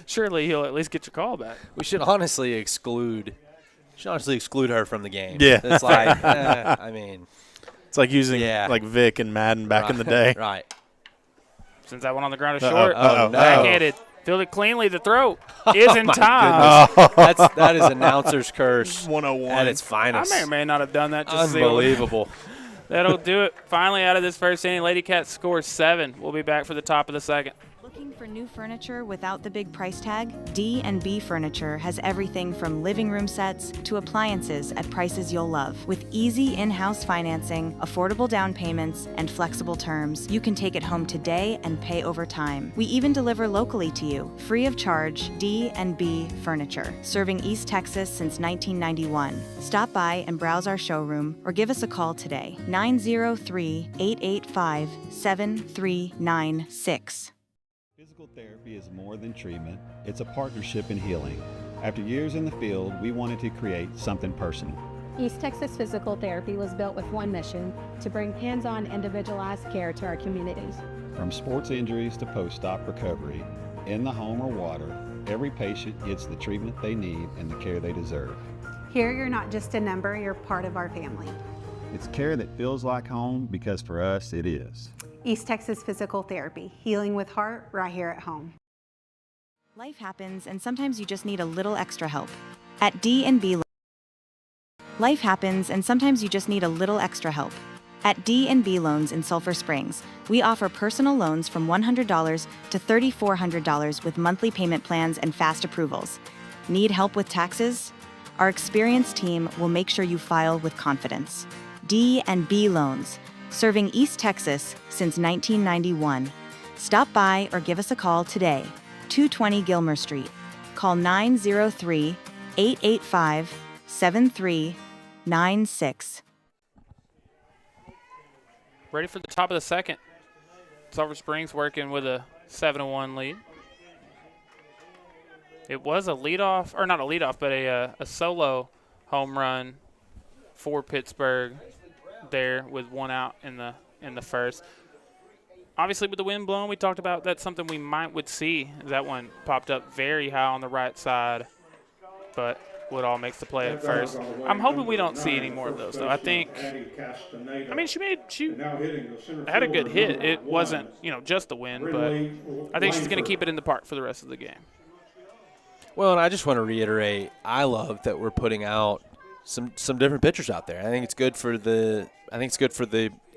Surely he'll at least get your call back. We should honestly exclude her from the game. Yeah. It's like, I mean. It's like using like Vic and Madden back in the day. Right. Sends that one on the ground to short. No. Backhanded. Fielded cleanly. The throw is in time. That is announcer's curse 101 at its finest. I may or may not have done that. Just Unbelievable. That'll do it. Finally, out of this first inning, Lady Cats scores 7. We'll be back for the top of the second. Looking for new furniture without the big price tag? D&B Furniture has everything from living room sets to appliances at prices you'll love. With easy in-house financing, affordable down payments, and flexible terms, you can take it home today and pay over time. We even deliver locally to you, free of charge. D&B Furniture, serving East Texas since 1991. Stop by and browse our showroom or give us a call today. 903-885-7396. Physical therapy is more than treatment, it's a partnership in healing. After years in the field, we wanted to create something personal. East Texas Physical Therapy was built with one mission: to bring hands-on individualized care to our communities. From sports injuries to post-op recovery, in the home or water, every patient gets the treatment they need and the care they deserve. Here, you're not just a number, you're part of our family. It's care that feels like home because for us, it is. East Texas Physical Therapy, healing with heart right here at home. Life happens, and sometimes you just need a little extra help. At D&B, life happens, and sometimes you just need a little extra help. At D&B Loans in Sulphur Springs, we offer personal loans from $100 to $3,400 with monthly payment plans and fast approvals. Need help with taxes? Our experienced team will make sure you file with confidence. D&B Loans, serving East Texas since 1991. Stop by or give us a call today. 220 Gilmer Street. Call 903-885-7396. Ready for the top of the second. Sulphur Springs working with a 7-1 lead. It was a leadoff, or not a leadoff, but a solo home run for Pittsburg there with 1 out in the first. Obviously, with the wind blowing, we talked about that's something we would see. That one popped up very high on the right side, but Woodall makes the play at first. I'm hoping we don't see any more of those, though. I think, she had a good hit. It wasn't, just the wind, but I think she's going to keep it in the park for the rest of the game. Well, and I just want to reiterate, I love that we're putting out some different pitchers out there. I think it's good for the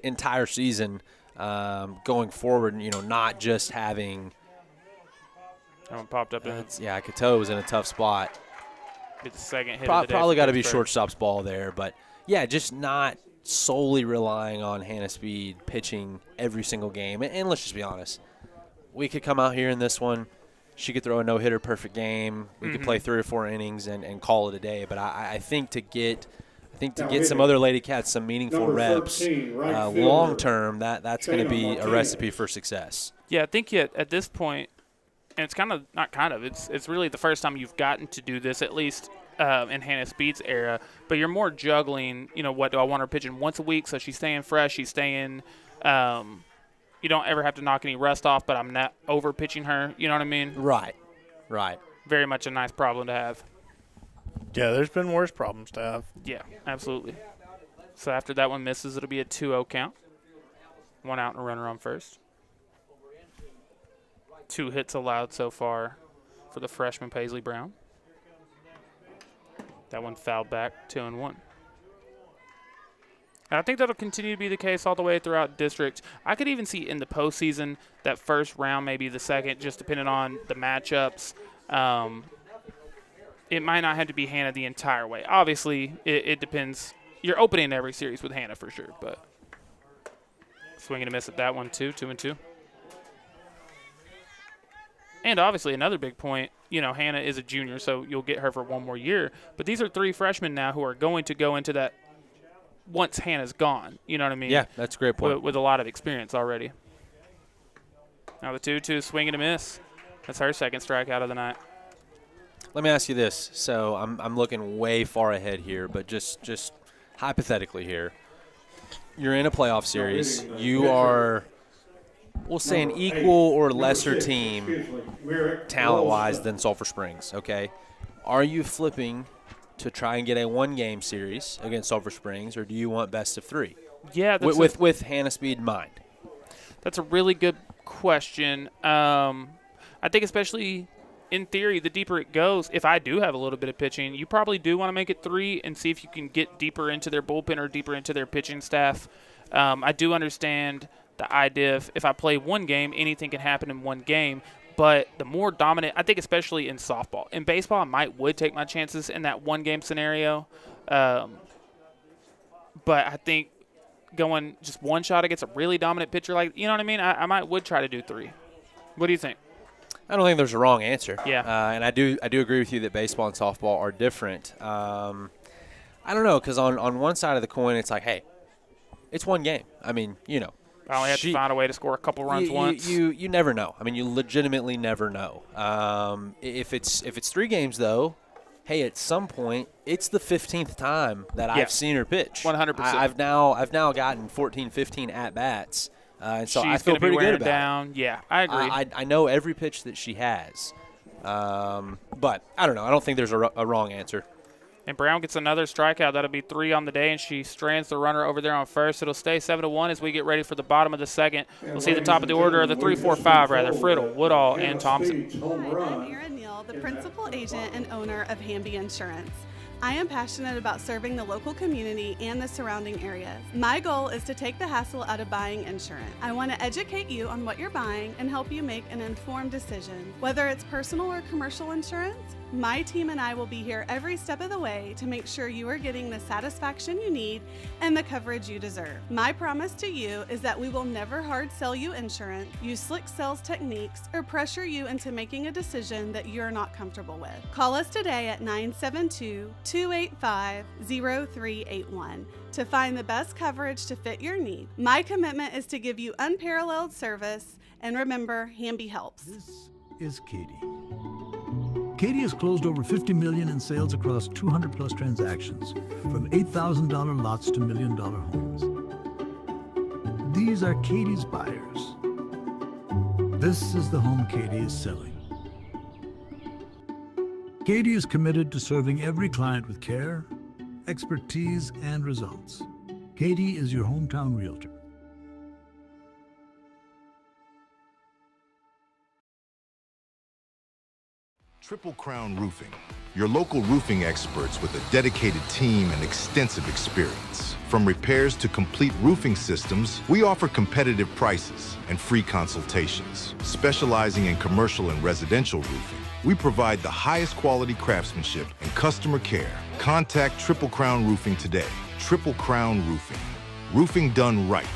entire season going forward. Not just having. That one popped up Cateau was in a tough spot. Get the second hit. Probably got to be shortstop's ball there, but yeah, just not solely relying on Hannah Speed pitching every single game. And let's just be honest, we could come out here in this one, she could throw a no-hitter perfect game. We could play 3 or 4 innings and call it a day. But I think to get some other Lady Cats some meaningful reps long term, that's going to be a recipe for success. Yeah, I think at this point, and it's kind of not kind of, it's really the first time you've gotten to do this, at least in Hannah Speed's era. But you're more juggling. What do I want her pitching once a week so she's staying fresh, she's staying. You don't ever have to knock any rust off, but I'm not over pitching her. You know what I mean? Right. Very much a nice problem to have. Yeah, there's been worse problems to have. Yeah, absolutely. So after that one misses, it'll be a 2-0 count. 1 out and a runner on first. 2 hits allowed so far for the freshman Paisley Brown. That one fouled back, 2-1. And I think that'll continue to be the case all the way throughout district. I could even see in the postseason that first round, maybe the second, just depending on the matchups. It might not have to be Hannah the entire way. Obviously, it depends. You're opening every series with Hannah for sure, but swing and a miss at that one too, 2-2. And obviously another big point, Hannah is a junior, so you'll get her for 1 more year. But these are 3 freshmen now who are going to go into that once Hannah's gone. You know what I mean? Yeah, that's a great point. With a lot of experience already. Now the 2-2, swing and a miss. That's her second strikeout of the night. Let me ask you this. So I'm looking way far ahead here, but just hypothetically here. You're in a playoff series. You are, we'll say, an equal or lesser team talent-wise than Sulphur Springs, okay? Are you flipping to try and get a 1-game series against Sulphur Springs, or do you want best of 3? Yeah, with Hannah Speed in mind. That's a really good question. I think especially in theory, the deeper it goes, if I do have a little bit of pitching, you probably do want to make it 3 and see if you can get deeper into their bullpen or deeper into their pitching staff. I do understand the idea if I play 1 game, anything can happen in 1 game. But the more dominant, I think especially in softball. In baseball, I would take my chances in that 1-game scenario. But I think going just 1 shot against a really dominant pitcher, like, you know what I mean? I would try to do 3. What do you think? I don't think there's a wrong answer. Yeah. And I do agree with you that baseball and softball are different. I don't know, because on one side of the coin, it's like, hey, it's 1 game. I mean, I only have to find a way to score a couple runs once. You never know. I mean, you legitimately never know. If it's 3 games, though, hey, at some point, it's the 15th time that I've seen her pitch. 100%. I've now gotten 14, 15 at-bats, and so I She's feel pretty good about down. it. Yeah, I agree. I know every pitch that she has. But I don't know. I don't think there's a wrong answer. And Brown gets another strikeout. That'll be 3 on the day, and she strands the runner over there on first. It'll stay 7-1 as we get ready for the bottom of the second. We'll see the top of the order, the 3, 4, 5 rather. Friddle, Woodall, and Thompson. Hi, I'm Erin Neal, the principal agent and owner of Hamby Insurance. I am passionate about serving the local community and the surrounding areas. My goal is to take the hassle out of buying insurance. I want to educate you on what you're buying and help you make an informed decision. Whether it's personal or commercial insurance, my team and I will be here every step of the way to make sure you are getting the satisfaction you need and the coverage you deserve. My promise to you is that we will never hard sell you insurance, use slick sales techniques, or pressure you into making a decision that you're not comfortable with. Call us today at 972-285-0381 to find the best coverage to fit your need. My commitment is to give you unparalleled service, and remember, Hamby helps. This is Katie. Katie has closed over $50 million in sales across 200+ transactions, from $8,000 lots to $1 million homes. These are Katie's buyers. This is the home Katie is selling. Katie is committed to serving every client with care, expertise, and results. Katie is your hometown realtor. Triple Crown Roofing, your local roofing experts with a dedicated team and extensive experience. From repairs to complete roofing systems, we offer competitive prices and free consultations. Specializing in commercial and residential roofing, we provide the highest quality craftsmanship and customer care. Contact Triple Crown Roofing today. Triple Crown Roofing, Roofing done right.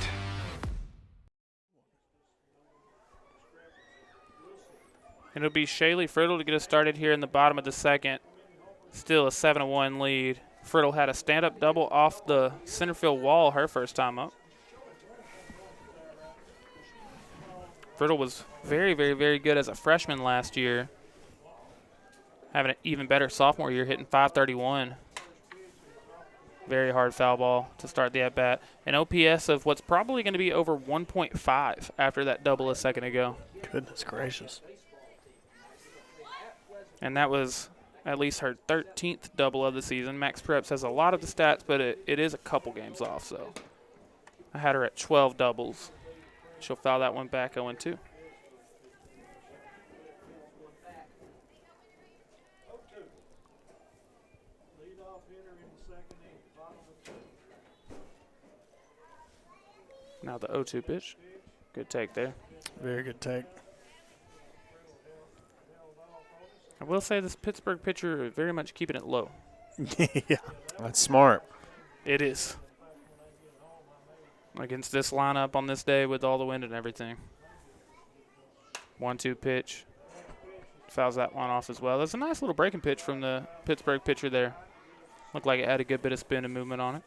And it'll be Shaylee Friddle to get us started here in the bottom of the second. Still a 7-1 lead. Friddle had a stand-up double off the center field wall her first time up. Friddle was very, very, very good as a freshman last year. Having an even better sophomore year, hitting .531. Very hard foul ball to start the at-bat. An OPS of what's probably going to be over 1.5 after that double a second ago. Goodness gracious. And that was at least her 13th double of the season. Max Preps has a lot of the stats, but it is a couple games off, so I had her at 12 doubles. She'll foul that one back 0-2. Now the 0-2 pitch. Good take there. Very good take. I will say this Pittsburgh pitcher is very much keeping it low. Yeah. That's smart. It is. Against this lineup on this day with all the wind and everything. 1-2 pitch. Fouls that one off as well. That's a nice little breaking pitch from the Pittsburgh pitcher there. Looked like it had a good bit of spin and movement on it.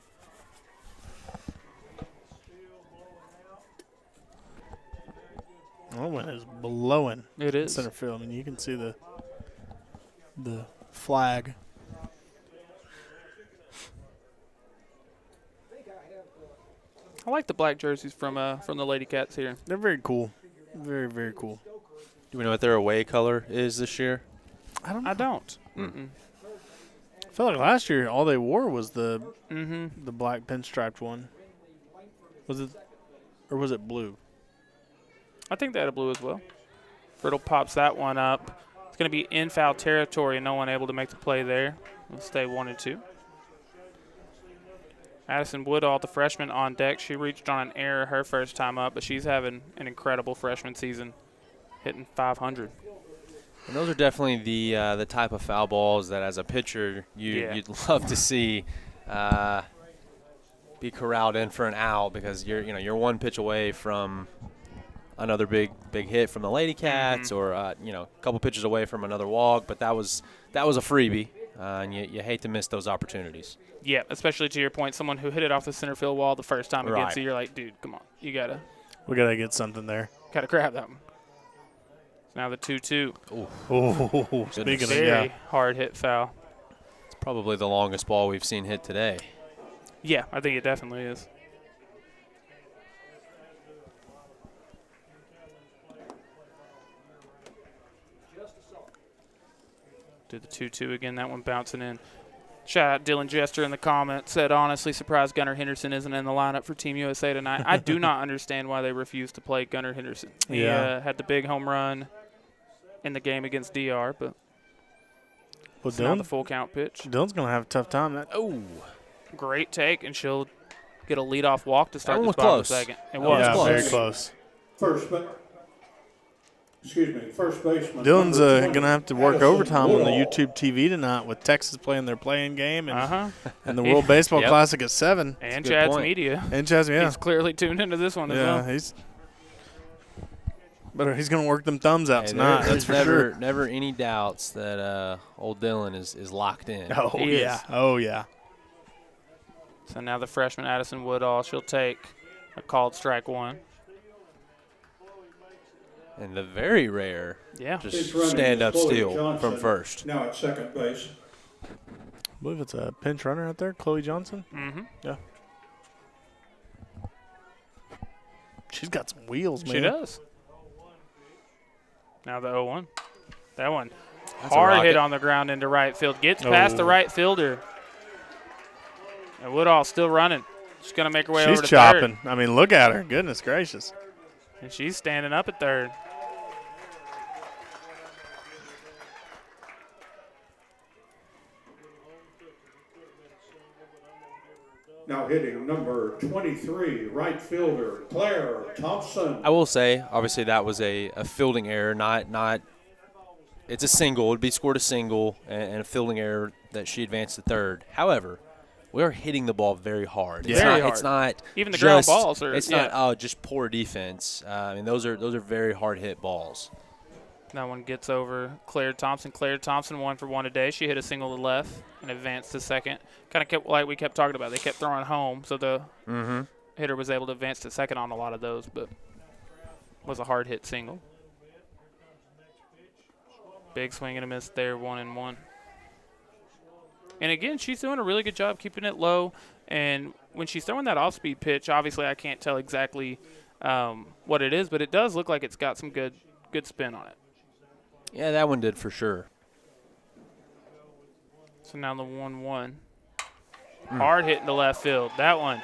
That one is blowing. It is. Center field, and you can see the flag. I like the black jerseys from the Ladycats here. They're very cool. Very, very cool. Do we know what their away color is this year? I don't know. I don't. Mm-mm. I felt like last year all they wore was the black pinstriped one. Was it, or was it blue? I think they had a blue as well. Friddle pops that one up. It's going to be in foul territory, and no one able to make the play there. We'll stay 1-2. Addison Woodall, the freshman, on deck. She reached on an error her first time up, but she's having an incredible freshman season, hitting .500. And those are definitely the type of foul balls that, as a pitcher, you'd love to see be corralled in for an out, because you're one pitch away from another big hit from the Ladycats, or a couple pitches away from another walk. But that was a freebie, and you hate to miss those opportunities. Yeah, especially to your point, someone who hit it off the center field wall the first time it gets you, you're like, dude, come on, we gotta get something there. Gotta grab that one. Now the 2-2. Oh, speaking of very hard hit foul. It's probably the longest ball we've seen hit today. Yeah, I think it definitely is. Do the 2-2 again, that one bouncing in. Shout out Dylan Jester in the comments, said, honestly surprised Gunnar Henderson isn't in the lineup for Team USA tonight. I do not understand why they refuse to play Gunnar Henderson. He had the big home run in the game against DR, but it's now the full count pitch. Dylan's going to have a tough time. Great take, and she'll get a leadoff walk to start this bottom close. Second. It was close. Very close. First baseman. Dylan's going to have to work overtime on the YouTube TV tonight with Texas playing their playing game and the World Baseball Classic at 7. And Chad's Media. He's clearly tuned into this one as well. He's going to work them thumbs out tonight. That's for sure. Never any doubts that old Dylan is locked in. Oh, yeah. So now the freshman Addison Woodall, she'll take a called strike one. And the very rare, just stand up Chloe steal Johnson, from first. Now at second base. I believe it's a pinch runner out there, Chloe Johnson. Mm-hmm. Yeah. She's got some wheels, man. She does. Now the 0-1. That one. Hard hit on the ground into right field. Gets past the right fielder. And Woodall still running. She's going to make her way over to chopping. third. I mean, look at her. Goodness gracious. And she's standing up at third. Now hitting number 23, right fielder Claire Thompson. I will say, obviously, that was a fielding error, not. It's a single. It would be scored a single and a fielding error that she advanced to third. However, we're hitting the ball very hard. It's hard. It's not even the ground balls are. It's not just poor defense. I mean, those are very hard hit balls. That one gets over Claire Thompson. Claire Thompson 1 for 1 today. She hit a single to left and advanced to second. Kind of kept like we kept talking about. They kept throwing home, so the hitter was able to advance to second on a lot of those, but was a hard hit single. Big swing and a miss there, 1-1. And again, she's doing a really good job keeping it low. And when she's throwing that off-speed pitch, obviously I can't tell exactly what it is, but it does look like it's got some good spin on it. Yeah, that one did for sure. So now the 1-1. Hard hit in the left field. That one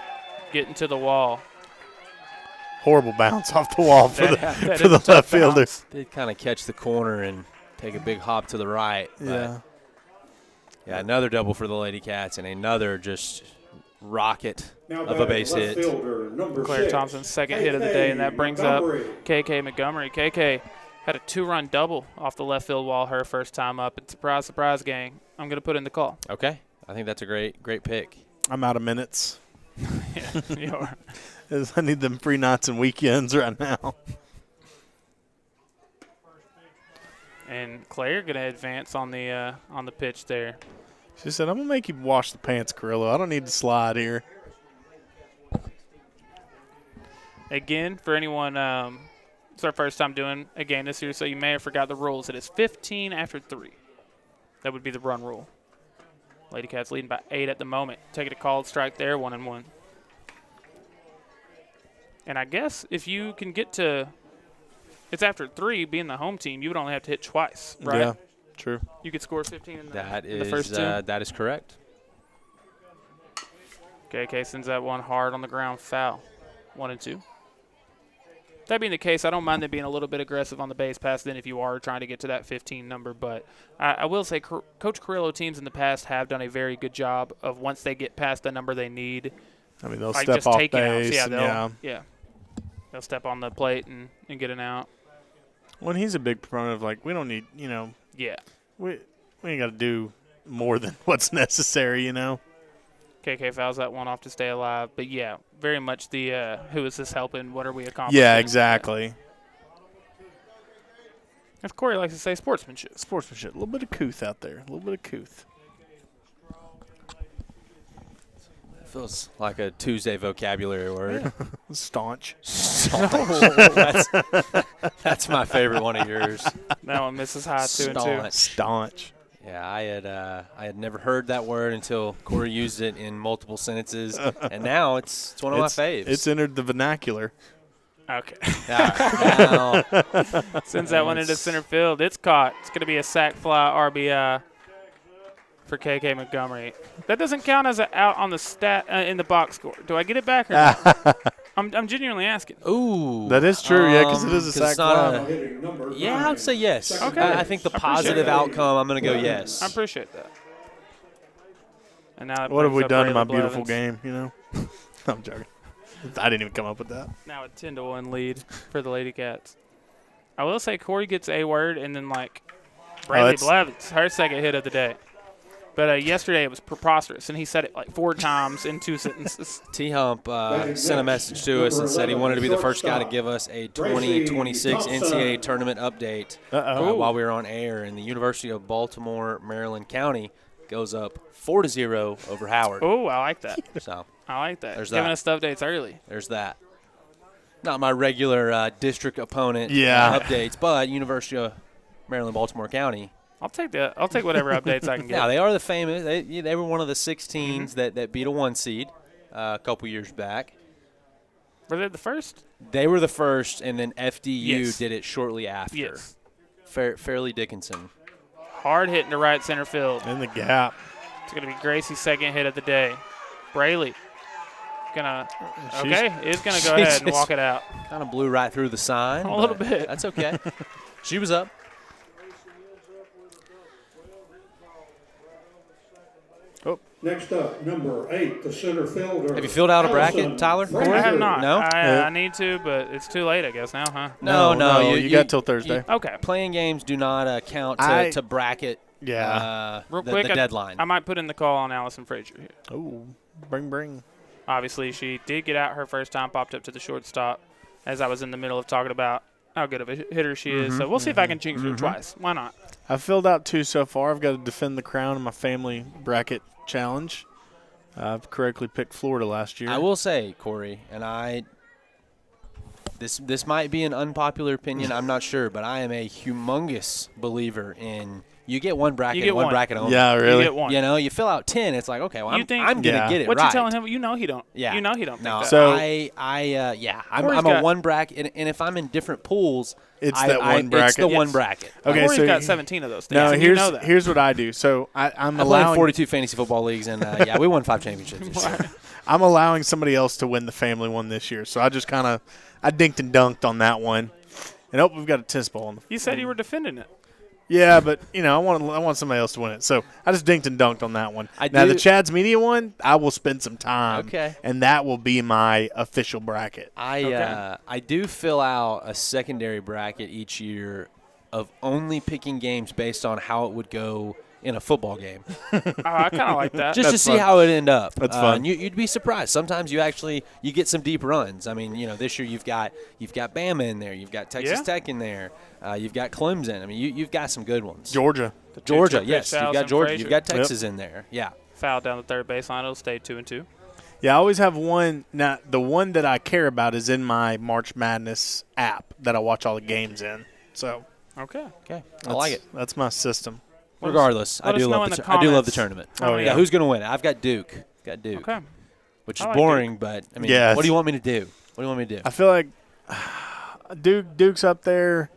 getting to the wall. Horrible bounce off the wall for the left fielders. Did kind of catch the corner and take a big hop to the right. Yeah. Yeah, another double for the Ladycats and another just rocket of a base hit. Claire Thompson's second hit of the day, and that brings up KK Montgomery. KK had a 2-run double off the left field wall her first time up. And surprise, surprise, gang. I'm going to put in the call. Okay. I think that's a great pick. I'm out of minutes. Yeah, you are. I need them free nights and weekends right now. And Claire going to advance on the pitch there. She said, I'm going to make you wash the pants, Carrillo. I don't need to slide here. Again, for anyone, it's our first time doing a game this year, so you may have forgot the rules. It is 15 after 3. That would be the run rule. Ladycats leading by 8 at the moment. Taking a called strike there, 1-1. And I guess if you can get to – it's after 3, being the home team, you would only have to hit twice, right? Yeah, true. You could score 15 in the is, first 2. That is correct. KK sends that one hard on the ground, foul. 1-2. That being the case, I don't mind them being a little bit aggressive on the base pass then if you are trying to get to that 15 number. But I will say Coach Carrillo teams in the past have done a very good job of once they get past the number they need. I mean, they'll step off base. Yeah, they'll step on the plate and get an out. Well, he's a big proponent of, like, we don't need, Yeah. We ain't got to do more than what's necessary, KK fouls that one off to stay alive. But, yeah, very much the who is this helping, what are we accomplishing? Yeah, exactly. As Corey likes to say, sportsmanship. Sportsmanship. A little bit of couth out there. A little bit of couth. Feels like a Tuesday vocabulary word. Yeah. Staunch. That's my favorite one of yours. That one misses high, 2-2. Staunch. Yeah, I had never heard that word until Corey used it in multiple sentences, and now it's one of my faves. It's entered the vernacular. Okay. Now. Sends that one into center field. It's caught. It's going to be a sac fly RBI for KK Montgomery. That doesn't count as an out on the stat in the box score. Do I get it back or not? I'm genuinely asking. Ooh. That is true, yeah, because it is a sac fly. Yeah, I would say yes. Okay. I think the positive outcome, I'm going to go yes. I appreciate that. And now what have we done in my beautiful game, I'm joking. I didn't even come up with that. Now a 10-1 lead for the Ladycats. I will say Corey gets a word, and then, Brandley Blevins, her second hit of the day. But yesterday it was preposterous, and he said it 4 times in 2 sentences. T-Hump sent a message to us and said he wanted to be the first guy to give us a 2026 NCAA tournament update while we were on air. And the University of Baltimore, Maryland County goes up 4-0 over Howard. Oh, I like that. So I like that. There's Giving that. us the updates early. There's that. Not my regular district opponent updates, but University of Maryland, Baltimore County. I'll take whatever updates I can get. Yeah, they are the famous. They were one of the 16s that beat a 1 seed a couple years back. Were they the first? They were the first, and then FDU did it shortly after. Yes. Fairleigh Dickinson. Hard hit into right center field. In the gap. It's going to be Gracie's second hit of the day. Braley is going to go ahead and walk it out. Kind of blew right through the sign. A little bit. That's okay. She was up. Next up, number 8, the center fielder. Have you filled out a bracket, Tyler? I have not. No? I need to, but it's too late, I guess, now, huh? No. You got till Thursday. Okay. Playing games do not count to bracket Yeah. Real quick, the deadline. I might put in the call on Allison Frazier here. Oh, bring. Obviously, she did get out her first time, popped up to the shortstop, as I was in the middle of talking about how good of a hitter she is. So we'll see if I can jinx her twice. Why not? I've filled out 2 so far. I've got to defend the crown in my family bracket challenge. I've correctly picked Florida last year. I will say, Corey, and this might be an unpopular opinion, I'm not sure, but I am a humongous believer in you get one bracket, one bracket only. Yeah, really. You get one. You know, you fill out 10, it's like, okay, well, I'm going to get it what right. you telling him? You know he don't. Yeah. You know he don't. No, think that. so I'm got a one bracket, and if I'm in different pools, it's that one bracket. It's the one bracket. Okay, Corey's so got 17 of those things. No, and you know that. here's what I do. So I'm I allowing played 42 fantasy football leagues, and we won 5 championships this year. I'm allowing somebody else to win the family one this year. So I just I dinked and dunked on that one. And we've got a tennis ball. You said you were defending it. Yeah, but I want somebody else to win it. So I just dinked and dunked on that one. Now the Chad's Media one, I will spend some time. Okay. And that will be my official bracket. I do fill out a secondary bracket each year of only picking games based on how it would go in a football game. I kind of like that. Just to see how it end up. That's fun. And you'd be surprised. Sometimes you get some deep runs. I mean, this year you've got Bama in there, you've got Texas Tech in there, you've got Clemson. I mean, you've got some good ones. Georgia, yes, you've got Georgia, you've got Texas in there. Yeah. Foul down the third baseline. It'll stay 2-2. Yeah, I always have one. Now, the one that I care about is in my March Madness app that I watch all the games in. So okay, I like it. That's my system. Regardless, I do love the tournament. Oh yeah, who's going to win? I've got Duke. Okay. Which is boring, but I mean, what do you want me to do? What do you want me to do? I feel like Duke's up there.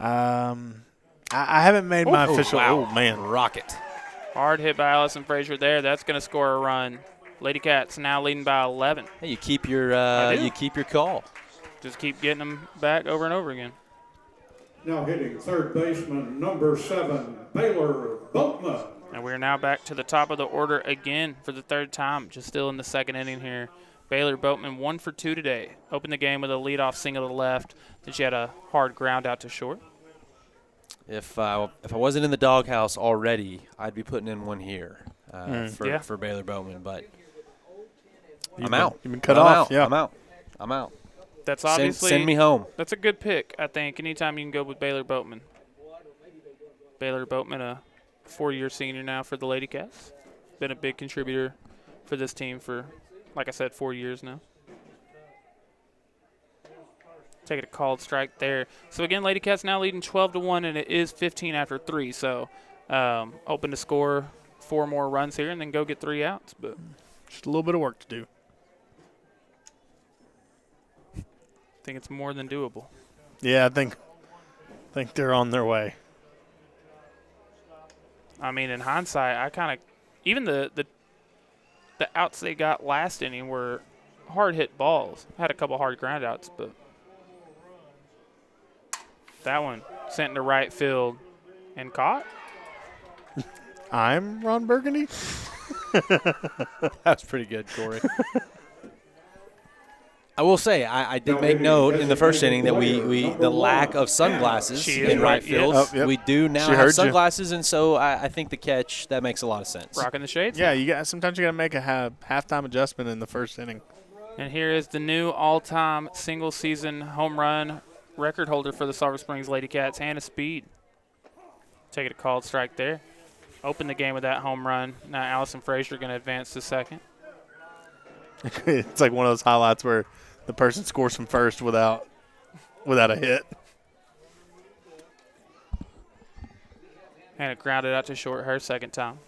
I haven't made my official. Wow. Oh man, rocket! Hard hit by Allison Frazier there. That's going to score a run. Ladycats now leading by 11. Hey, you keep your call. Just keep getting them back over and over again. Now hitting third baseman, number 7, Baylor Boatman. And we're now back to the top of the order again for the third time, just still in the second inning here. Baylor Boatman 1 for 2 today. Opened the game with a leadoff single to the left. Then she had a hard ground out to short. If I wasn't in the doghouse already, I'd be putting in one here for Baylor Boatman. But I'm out. You've been cut off. Yeah, I'm out. That's obviously send me home. That's a good pick, I think. Anytime you can go with Baylor Boatman. Baylor Boatman, a 4-year senior now for the Ladycats. Been a big contributor for this team for, like I said, 4 years now. Taking a called strike there. So again, Ladycats now leading 12-1, and it is 15 after 3. So open to score 4 more runs here and then go get 3 outs. But just a little bit of work to do. I think it's more than doable. Yeah, I think they're on their way. I mean, in hindsight, I kind of even the outs they got last inning were hard hit balls. Had a couple hard ground outs, but that one sent into right field and caught. I'm Ron Burgundy. That's pretty good, Corey. I will say I did make note in the first inning that we the lack of sunglasses in right field. Yes. We do now have sunglasses, and so I think the catch that makes a lot of sense. Rocking the shades. Yeah, sometimes you got to make a halftime adjustment in the first inning. And here is the new all-time single-season home run record holder for the Sulphur Springs Ladycats, Hannah Speed. Taking a called strike there. Open the game with that home run. Now Allison Frazier going to advance to second. It's like one of those highlights where the person scores from first without a hit. And it grounded out to short her second time.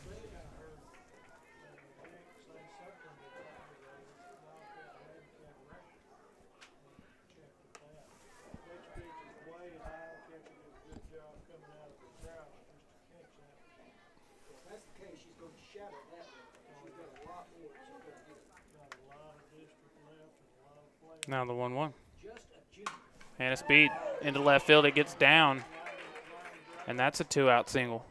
Now the 1-1. Hannah Speed into left field. It gets down. And that's a 2-out single.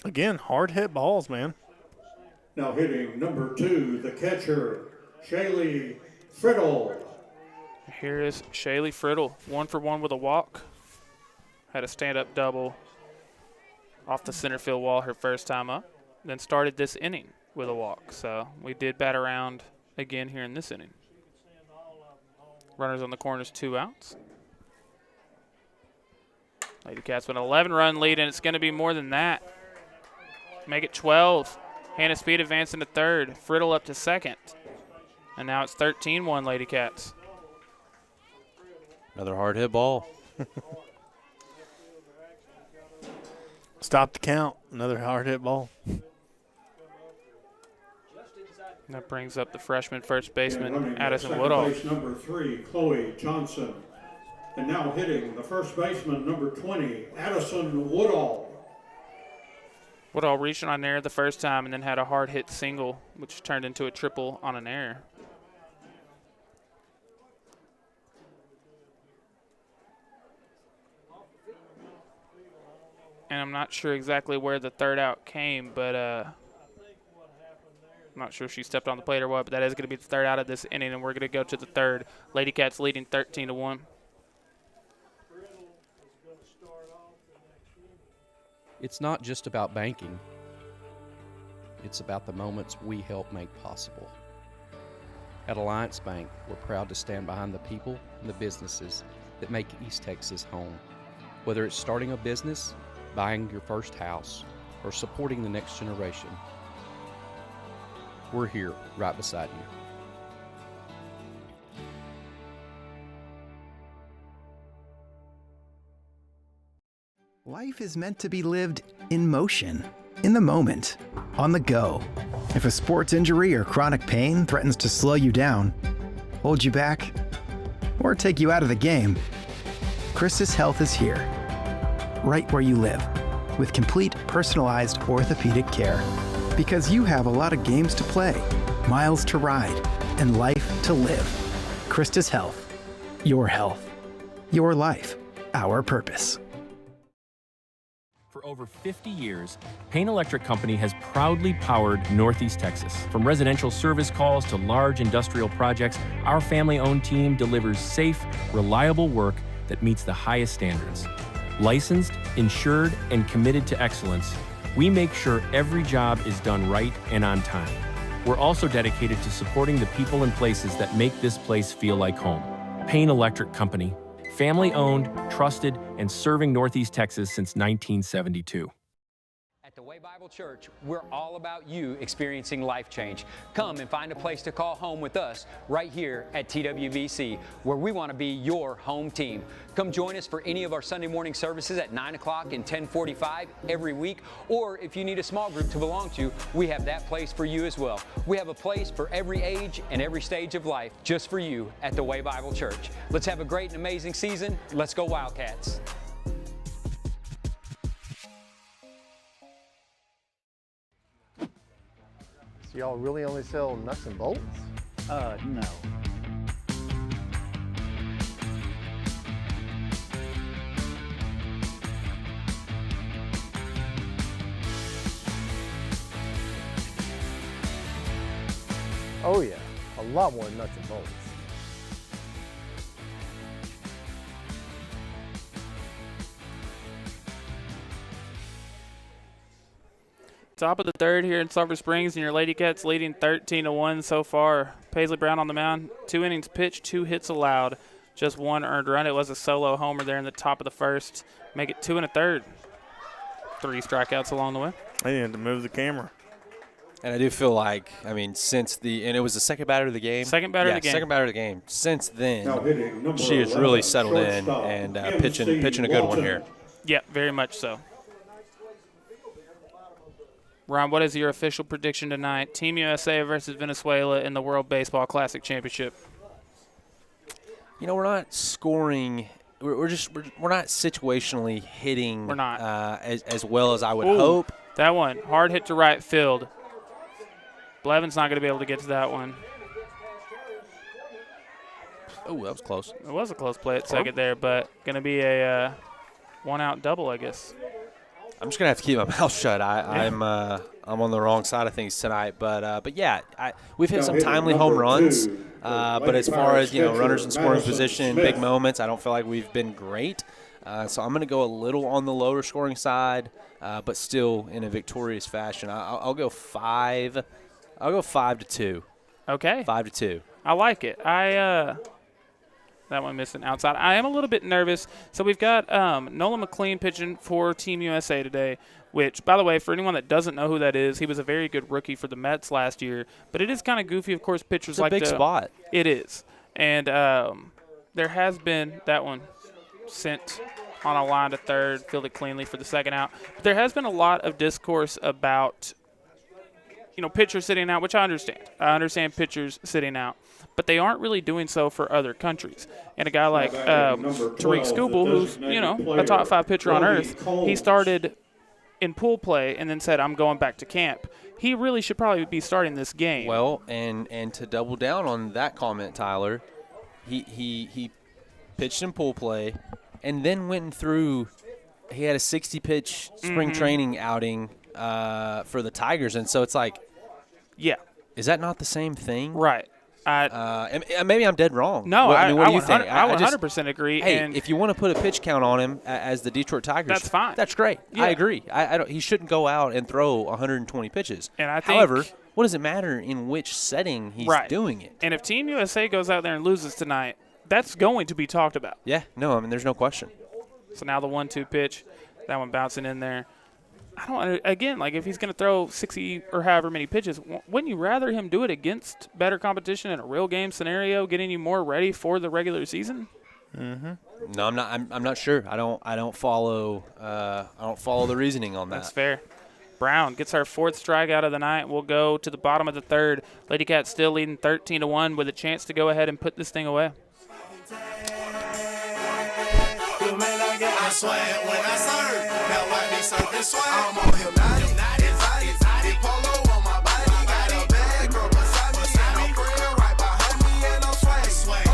Again, hard hit balls, man. Now hitting number 2, the catcher, Shaylee Friddle. Here is Shaylee Friddle, 1 for 1 with a walk. had a stand-up double off the center field wall her first time up, then started this inning with a walk. So we did bat around again here in this inning. Runners on the corners, 2 outs. Ladycats with an 11-run lead, and it's going to be more than that. Make it 12. Hannah Speed advancing to third. Friddle up to second. And now it's 13-1 Ladycats. Another hard hit ball. Stop the count. Another hard hit ball. That brings up the freshman first baseman, Addison Second Woodall. base number 3, Chloe Johnson. And now hitting the first baseman, number 20, Addison Woodall. Woodall reached on an error the first time and then had a hard hit single, which turned into a triple on an error. And I'm not sure exactly where the third out came, but I'm not sure if she stepped on the plate or what, but that is going to be the third out of this inning, and we're going to go to the third. Ladycats leading 13-1. It's not just about banking. It's about the moments we help make possible. At Alliance Bank, we're proud to stand behind the people and the businesses that make East Texas home. Whether it's starting a business, buying your first house, or supporting the next generation, we're here right beside you. Life is meant to be lived in motion, in the moment, on the go. If a sports injury or chronic pain threatens to slow you down, hold you back, or take you out of the game, Christus Health is here, right where you live, with complete personalized orthopedic care. Because you have a lot of games to play, miles to ride, and life to live. Christus Health. Your health. Your life. Our purpose. For over 50 years, Payne Electric Company has proudly powered Northeast Texas. From residential service calls to large industrial projects, our family-owned team delivers safe, reliable work that meets the highest standards. Licensed, insured, and committed to excellence, we make sure every job is done right and on time. We're also dedicated to supporting the people and places that make this place feel like home. Payne Electric Company. Family-owned, trusted, and serving Northeast Texas since 1972. At the Way Bible Church, we're all about you experiencing life change. Come and find a place to call home with us right here at TWVC, where we want to be your home team. Come join us for any of our Sunday morning services at 9 o'clock and 10:45 every week, or if you need a small group to belong to, we have that place for you as well. We have a place for every age and every stage of life just for you at the Way Bible Church. Let's have a great and amazing season. Let's go Wildcats. So y'all really only sell nuts and bolts? No. Oh yeah, a lot more nuts and bolts. Top of the third here in Sulphur Springs, and your Ladycats leading 13-1 so far. Paisley Brown on the mound, 2 innings pitched, 2 hits allowed, just 1 earned run. It was a solo homer there in the top of the first. Make it 2 1/3. 3 strikeouts along the way. They need to move the camera. And I do feel like, I mean, and it was the second batter of the game. Second batter of the game. Second batter of the game. Since then, hitting she has really settled in and pitching a good one here. Yeah, very much so. Ron, what is your official prediction tonight? Team USA versus Venezuela in the World Baseball Classic Championship. You know, we're not scoring. We're not situationally hitting. We're not as well as I would hope. That one hard hit to right field. Blevin's not going to be able to get to that one. Oh, that was close. It was a close play at second there, but going to be a 1-out double, I guess. I'm just gonna have to keep my mouth shut. I'm on the wrong side of things tonight, but yeah, we've hit some timely home runs. But as far as runners in scoring position, big moments, I don't feel like we've been great. So I'm going to go a little on the lower scoring side, but still in a victorious fashion. I'll go 5. I'll go 5-2. Okay. 5-2. I like it. That one missing outside. I am a little bit nervous. So we've got Nolan McLean pitching for Team USA today, which, by the way, for anyone that doesn't know who that is, he was a very good rookie for the Mets last year. But it is kind of goofy, of course, pitchers it's a like big spot. It is. And there has been that one sent on a line to third, fielded cleanly for the second out. But there has been a lot of discourse about, pitchers sitting out, which I understand. I understand pitchers sitting out. But they aren't really doing so for other countries. And a guy like Tariq Skubal, who's, a top 5 pitcher on earth, he started in pool play and then said, I'm going back to camp. He really should probably be starting this game. Well, and to double down on that comment, Tyler, he pitched in pool play and then went through – he had a 60-pitch spring training outing for the Tigers. And so it's like – yeah. Is that not the same thing? Right. And maybe I'm dead wrong. No, what do you think? I 100% agree. Hey, and if you want to put a pitch count on him as the Detroit Tigers, that's fine. That's great. Yeah. I agree. He shouldn't go out and throw 120 pitches. And I think, however, what does it matter in which setting he's doing it? And if Team USA goes out there and loses tonight, that's going to be talked about. Yeah. No, there's no question. So now the 1-2 pitch, that one bouncing in there. If he's going to throw 60 or however many pitches, wouldn't you rather him do it against better competition in a real game scenario, getting you more ready for the regular season? Mm-hmm. No, I'm not. I'm not sure. I don't follow. I don't follow the reasoning on that. That's fair. Brown gets our 4th strikeout of the night. We'll go to the bottom of the 3rd. Ladycats still leading 13-1 with a chance to go ahead and put this thing away. I swear when I serve, now I be surfing swag. I'm on hypnotic, polo on my body. Got a bag girl beside me, and I'm friend right behind me, and I'm swag.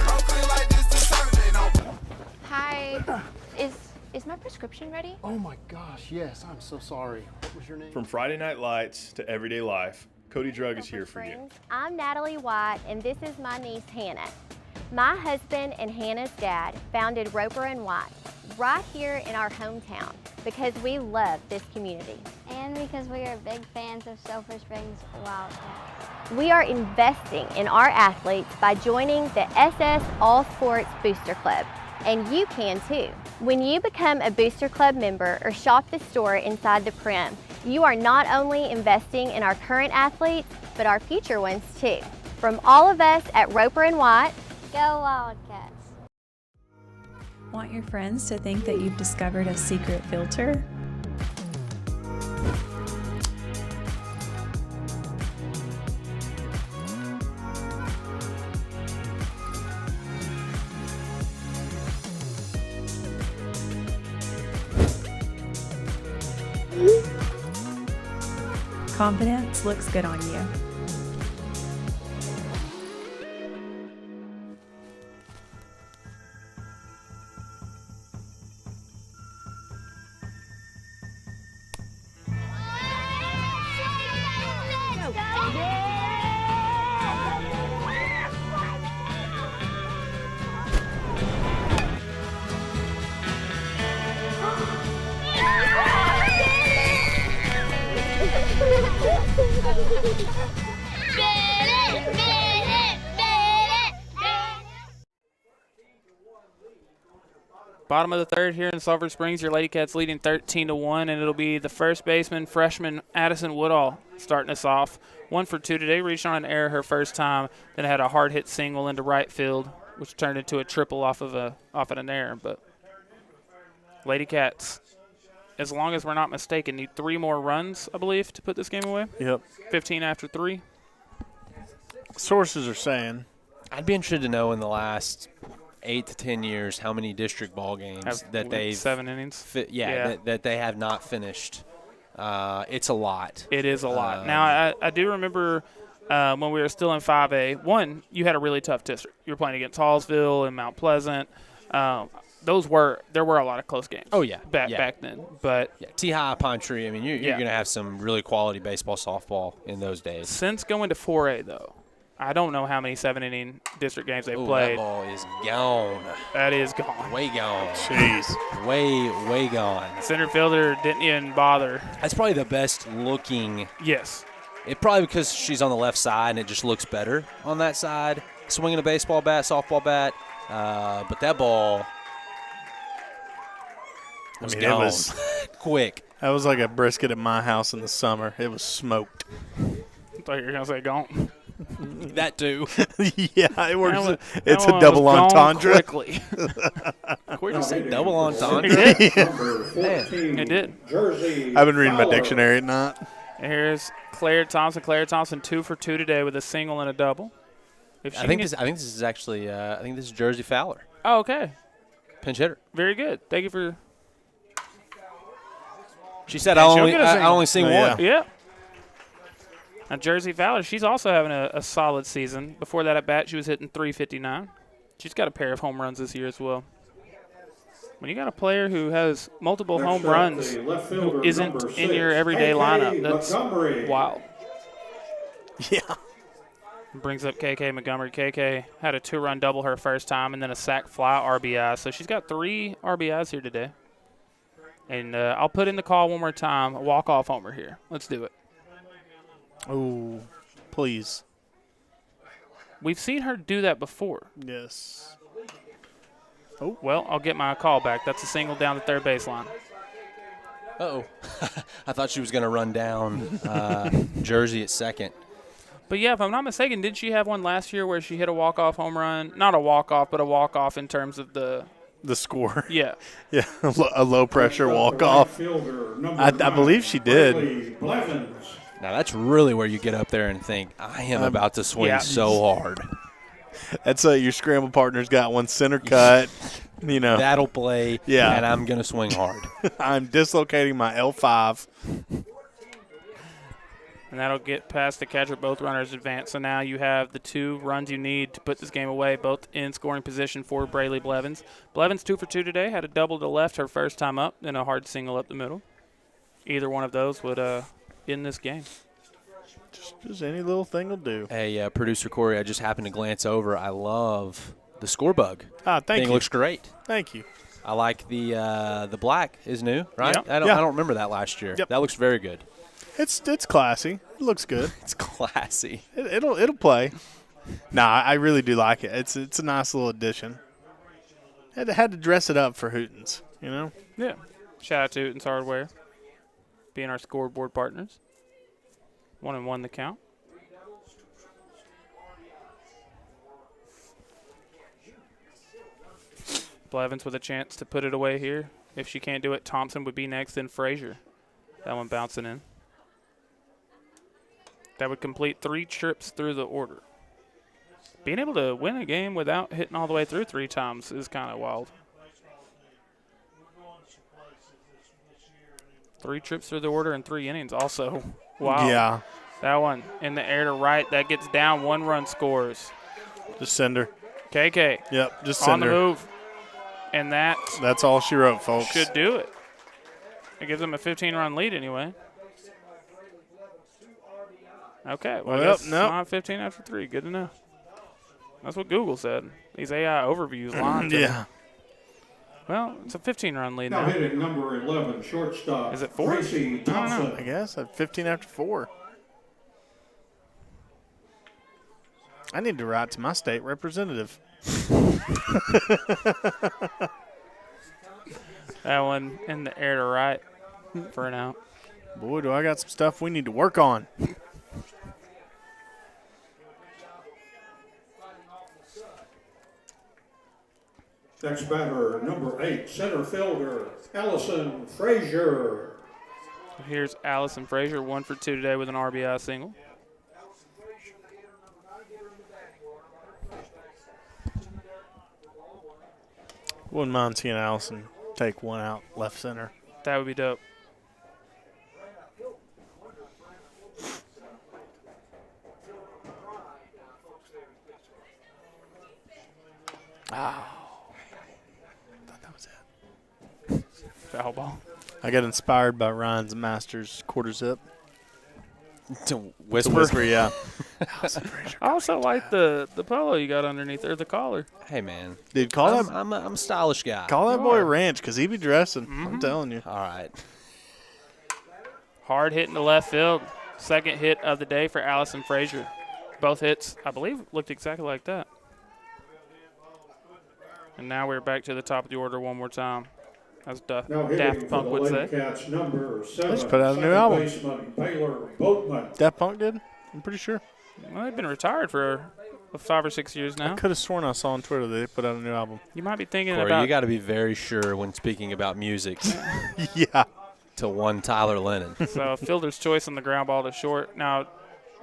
I'm clean like this detergent. Hi, is my prescription ready? Oh my gosh, yes, I'm so sorry. What was your name? From Friday Night Lights to Everyday Life, Cody Drug is here for you. I'm Natalie White, and this is my niece, Hannah. My husband and Hannah's dad founded Roper & White right here in our hometown because we love this community. And because we are big fans of Sulphur Springs Wildcats. We are investing in our athletes by joining the SS All Sports Booster Club, and you can too. When you become a Booster Club member or shop the store inside the Prim, you are not only investing in our current athletes, but our future ones too. From all of us at Roper & White, go Wildcats. Want your friends to think that you've discovered a secret filter? Confidence looks good on you. Bottom of the 3rd here in Sulphur Springs. Your Ladycats leading 13-1, and it'll be the first baseman, freshman Addison Woodall, starting us off. 1 for 2 today, reached on an error her first time, then had a hard hit single into right field, which turned into a triple off of an error. But Ladycats, as long as we're not mistaken, need 3 more runs, I believe, to put this game away. Yep. 15 after 3. Sources are saying. I'd be interested to know in the last 8 to 10 years how many district ball games that they've 7 innings. That they have not finished. It's a lot. It is a lot. Now I do remember when we were still in 5A. One, you had a really tough district. You were playing against Hallsville and Mount Pleasant. There were a lot of close games. Oh yeah, back then. But T-High, Pine Tree. I mean, you're going to have some really quality baseball, softball in those days. Since going to 4A though, I don't know how many 7-inning district games they've played. That ball is gone. That is gone. Way gone. Jeez. Way gone. Center fielder didn't even bother. That's probably the best looking. Yes. It probably because she's on the left side and it just looks better on that side. Swinging a baseball bat, softball bat. But that ball was gone. It was quick. That was like a brisket at my house in the summer. It was smoked. I thought you were going to say gone. That too. Yeah, it works. It's a double entendre. Quickly. Where'd you say double entendre? It did. Jersey. I've been reading my dictionary at night. And here's Claire Thompson. Claire Thompson 2 for 2 today with a single and a double. I think this is actually this is Jersey Fowler. Oh, okay. Pinch hitter. Very good. Thank you for. She said I only sing one. Yeah. Now Jersey Fowler, she's also having a solid season. Before that at bat, she was hitting .359. She's got a pair of home runs this year as well. When you got a player who has multiple home runs who isn't in your everyday lineup, that's wild. Yeah. Brings up KK Montgomery. KK had a 2-run double her first time and then a sac fly RBI. So she's got 3 RBIs here today. And I'll put in the call one more time. A walk-off homer here. Let's do it. Oh, please. We've seen her do that before. Yes. Oh, well, I'll get my call back. That's a single down the third baseline. Uh-oh. I thought she was going to run down Jersey at second. But, yeah, if I'm not mistaken, did she have one last year where she hit a walk-off home run? Not a walk-off, but a walk-off in terms of the score. Yeah. Yeah, a low-pressure walk-off. I believe she did. Now, that's really where you get up there and think, I am about to swing so hard. That's your scramble partner's got one center cut. You know. That'll play, and I'm going to swing hard. I'm dislocating my L5. And that'll get past the catcher. Both runners advance. So now you have the 2 runs you need to put this game away, both in scoring position for Braylee Blevins. Blevins 2 for 2 today. Had a double to left her first time up, and a hard single up the middle. Either one of those would end this game. Just any little thing will do. Hey, producer Corey, I just happened to glance over. I love the score bug. Thank you. Looks great. Thank you. I like the black is new, right? Yep. I don't remember that last year. Yep. That looks very good. It's classy. It looks good. It's classy. It'll play. Nah, I really do like it. It's a nice little addition. Had to dress it up for Hootens, you know? Yeah. Shout out to Hootens Hardware, being our scoreboard partners. 1-1 the count. Blevins with a chance to put it away here. If she can't do it, Thompson would be next, then Frazier. That one bouncing in. That would complete 3 trips through the order. Being able to win a game without hitting all the way through 3 times is kind of wild. 3 trips through the order in 3 innings also. Wow. Yeah. That one in the air to right. That gets down. 1 run scores. Just send her. KK. Yep, just send her. On the move. And that's all she wrote, folks. Should do it. It gives them a 15-run lead anyway. Okay. Well, Nope. Not 15 after 3. Good to know. That's what Google said. These AI overviews line. Yeah. Well, it's a 15-run lead now. Now hitting number 11, shortstop. Is it 4? Tracy Thompson. I don't know. I guess at 15 after 4. I need to write to my state representative. That one in the air to right for an out. Boy, do I got some stuff we need to work on. Next batter, number 8, center fielder, Allison Frazier. Here's Allison Frazier, 1 for 2 today with an RBI single. Wouldn't mind seeing Allison take one out left center. That would be dope. Oh. Thought that was it. Foul ball. I got inspired by Ryan's Masters quarter zip. To whisper? Yeah. I also like the polo you got underneath, or the collar. Hey, man. Dude, I'm a stylish guy. Call that boy Ranch because he be dressing. I'm telling you. All right. Hard hit in the left field. Second hit of the day for Allison Frazier. Both hits, I believe, looked exactly like that. And now we're back to the top of the order one more time. As Daft Punk would say. Ladycats number 7. Let's put out a new album. Baseman Baylor Boatman. Daft Punk did? I'm pretty sure. Well, they've been retired for 5 or 6 years now. I could have sworn I saw on Twitter that they put out a new album. You might be thinking Corey, about. you got to be very sure when speaking about music. Yeah. To one Tyler Lennon. So fielder's choice on the ground ball to short. Now,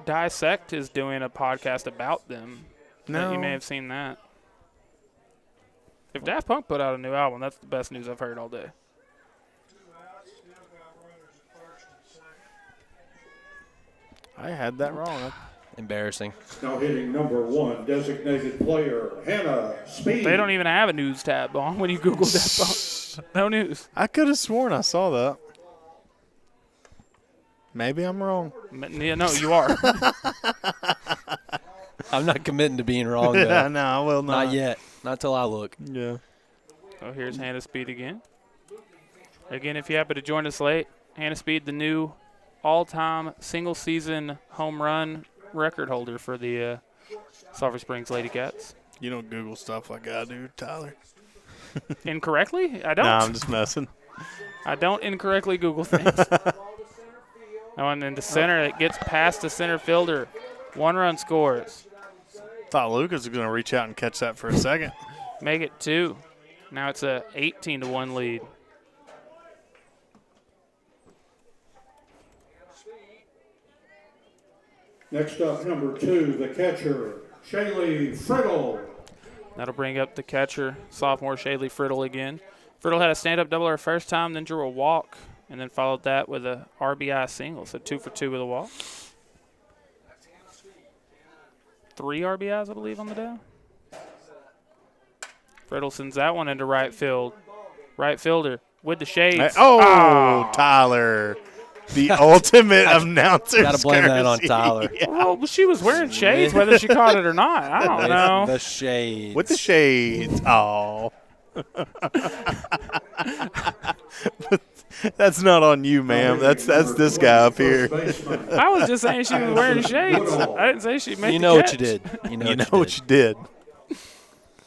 Dissect is doing a podcast about them. No. You may have seen that. If Daft Punk put out a new album, that's the best news I've heard all day. I had that wrong. Embarrassing. Now hitting number 1, designated player Hannah Speed. They don't even have a news tab on when you Google Daft Punk. No news. I could have sworn I saw that. Maybe I'm wrong. Yeah, no, you are. I'm not committing to being wrong, though. No, I will not. Not yet. Not till I look. Yeah. So here's Hannah Speed again. Again, if you happen to join us late, Hannah Speed, the new all-time single-season home run record holder for the Sulphur Springs Ladycats. You don't Google stuff like I do, Tyler. Incorrectly? I don't. No, I'm just messing. I don't incorrectly Google things. And then the center, it gets past the center fielder. 1 run scores. Thought Lucas was going to reach out and catch that for a second. Make it 2. Now it's a 18-1 lead. Next up, number 2, the catcher, Shaylee Friddle. That'll bring up the catcher, sophomore Shaylee Friddle again. Friddle had a stand-up double her first time, then drew a walk, and then followed that with a RBI single, so 2 for 2 with a walk. 3 RBIs, I believe, on the day. Friddle sends that one into right field. Right fielder with the shades. Tyler. The ultimate announcer. Got to blame that on Tyler. Yeah. Well, she was wearing shades, whether she caught it or not. I don't know. The shades. With the shades. Oh. That's not on you, ma'am. That's this guy up here. I was just saying she was wearing shades. I didn't say she made You the know catch. what you did. You know what you did.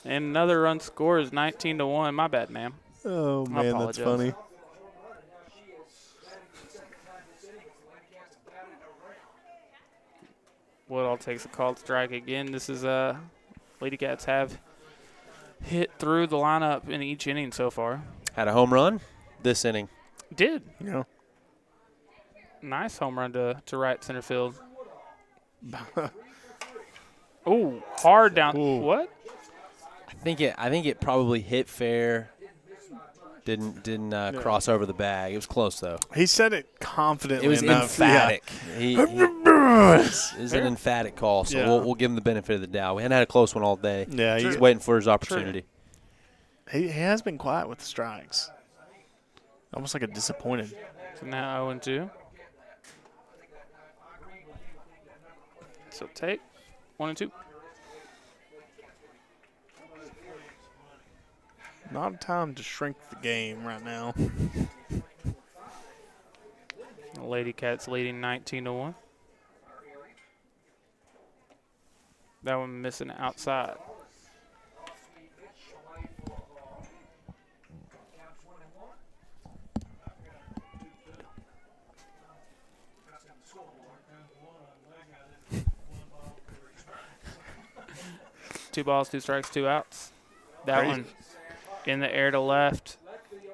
And another run scores 19-1. My bad, ma'am. Oh, I man, that's apologize. funny. Woodall takes a called strike again. This is Ladycats have hit through the lineup in each inning so far. Had a home run this inning. Did. Yeah. Nice home run to right center field. Ooh, hard down. Ooh. What? I think it probably hit fair. Didn't cross over the bag. It was close though. He said it confidently. It was enough. emphatic. Yeah. It was an emphatic call, so Yeah. we'll give him the benefit of the doubt. We hadn't had a close one all day. Yeah, He's waiting for his opportunity. He has been quiet with the strikes. Almost like a disappointed. So now 0-2. So take 1 and 2. Not time to shrink the game right now. The Ladycats leading 19-1. That one missing outside. Two balls, 2 strikes, 2 outs. That Crazy. one in the air to left.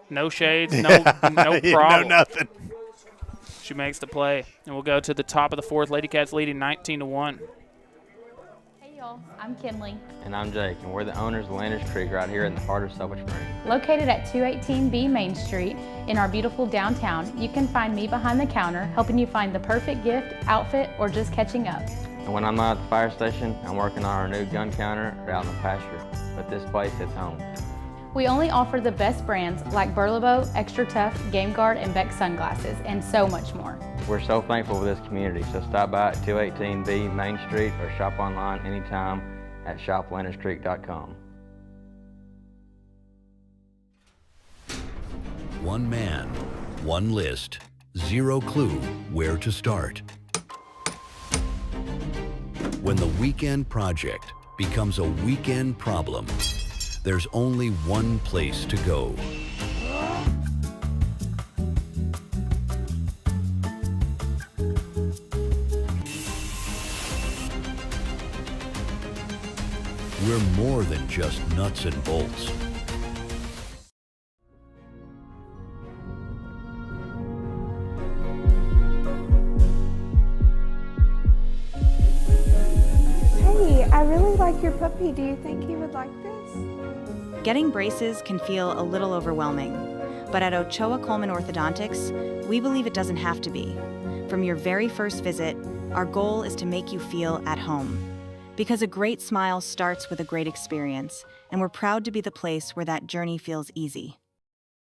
No shades, no problem. No nothing. She makes the play, and we'll go to the top of the 4th. Ladycats leading 19-1. Hey y'all, I'm Kinley. And I'm Jake, and we're the owners of Landers Creek right here in the heart of Sulphur Springs. Located at 218B Main Street in our beautiful downtown, you can find me behind the counter helping you find the perfect gift, outfit, or just catching up. And when I'm not at the fire station, I'm working on our new gun counter or out in the pasture. But this place, it's home. We only offer the best brands like Burlebo, Extra Tough, Game Guard, and Beck sunglasses, and so much more. We're so thankful for this community, so stop by at 218B Main Street or shop online anytime at shoplanderscreek.com. One man, one list, zero clue where to start. When the weekend project becomes a weekend problem, there's only one place to go. We're more than just nuts and bolts. Hey, I really like your puppy. Do you think he would like this? Getting braces can feel a little overwhelming, but at Ochoa Coleman Orthodontics, we believe it doesn't have to be. From your very first visit, our goal is to make you feel at home. Because a great smile starts with a great experience, and we're proud to be the place where that journey feels easy.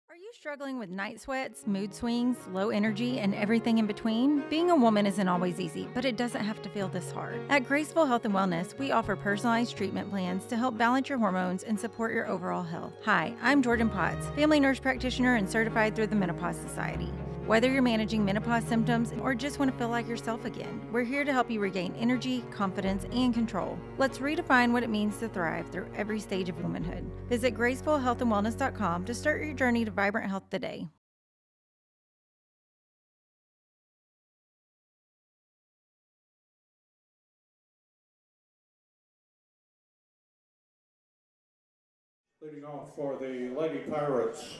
Are you struggling with night sweats, mood swings, low energy, and everything in between? Being a woman isn't always easy, but it doesn't have to feel this hard. At Graceful Health and Wellness, we offer personalized treatment plans to help balance your hormones and support your overall health. Hi, I'm Jordan Potts, family nurse practitioner and certified through the Menopause Society. Whether you're managing menopause symptoms or just want to feel like yourself again, we're here to help you regain energy, confidence, and control. Let's redefine what it means to thrive through every stage of womanhood. Visit gracefulhealthandwellness.com to start your journey to vibrant health today. Leading off for the Lady Pirates.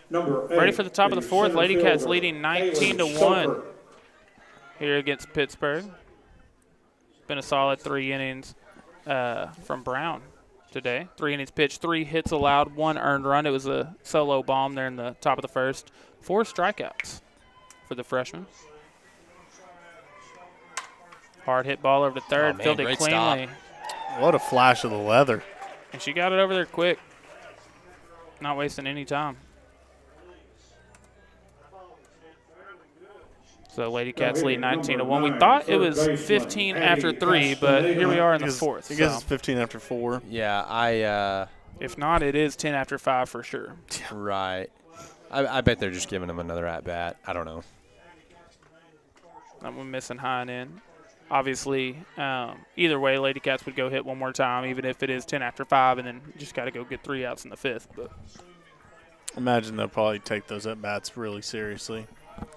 Number 8. Ready for the top of the fourth. Ladycats leading 19-1 here against Pittsburg. Been a solid 3 innings from Brown today. 3 innings pitched, 3 hits allowed, 1 earned run. It was a solo bomb there in the top of the first. 4 strikeouts for the freshman. Hard hit ball over to third, fielded cleanly. What a flash of the leather. And she got it over there quick. Not wasting any time. So Ladycats lead 19-1. We thought it was 15 after 3, but here we are in the fourth. I guess it's 15 after 4. Yeah, if not, it is 10 after 5 for sure. Right. I bet they're just giving him another at-bat. I don't know. That one missing high and in. Obviously, either way, Ladycats would go hit one more time, even if it is 10 after 5, and then just got to go get 3 outs in the 5th. But imagine they'll probably take those at-bats really seriously.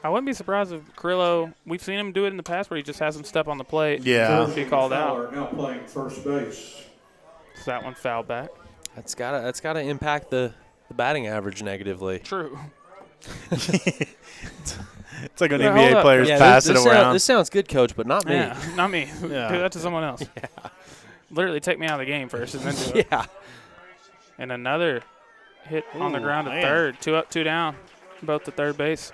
I wouldn't be surprised if Carrillo, we've seen him do it in the past where he just has him step on the plate. Yeah. Be called out. Now playing first base. So that one fouled back. That's gotta impact the batting average negatively. True. It's like when NBA players pass it around. This sounds good, Coach, but not me. Yeah, not me. Yeah. Do that to someone else. Yeah. Literally take me out of the game first and then do it. Yeah. And another hit on the ground at third. 2 up, 2 down, both to third base.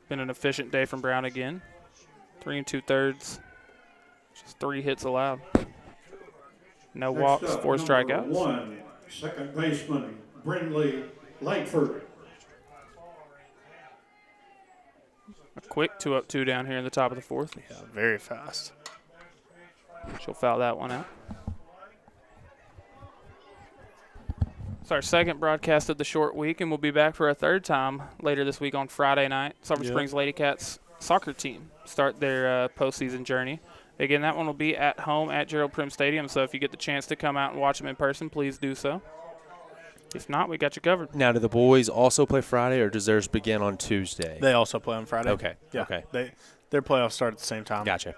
Been an efficient day from Brown again. 3 2/3. Just 3 hits allowed. No walks, 4 strikeouts. 1, second baseman, Brindley Langford. A quick 2 up, 2 down here in the top of the fourth. Yeah, very fast. She'll foul that one out. It's our second broadcast of the short week, and we'll be back for a third time later this week on Friday night. Sulphur Springs Ladycats soccer team start their postseason journey. Again, that one will be at home at Gerald Prim Stadium, so if you get the chance to come out and watch them in person, please do so. If not, we got you covered. Now, do the boys also play Friday, or does theirs begin on Tuesday? They also play on Friday. Okay. Yeah. Okay. Their playoffs start at the same time. Gotcha.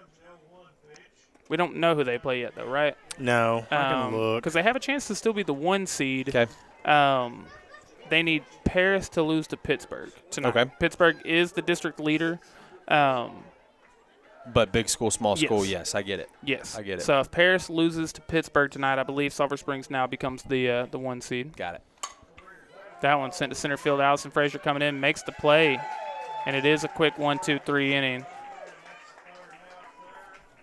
We don't know who they play yet, though, right? No. I can look. Because they have a chance to still be the 1 seed. Okay. They need Paris to lose to Pittsburg tonight. Okay. Pittsburg is the district leader. But big school, small school, yes, I get it. Yes. I get it. So if Paris loses to Pittsburg tonight, I believe Sulphur Springs now becomes the 1 seed. Got it. That one sent to center field. Allison Frazier coming in, makes the play, and it is a quick 1-2-3 inning.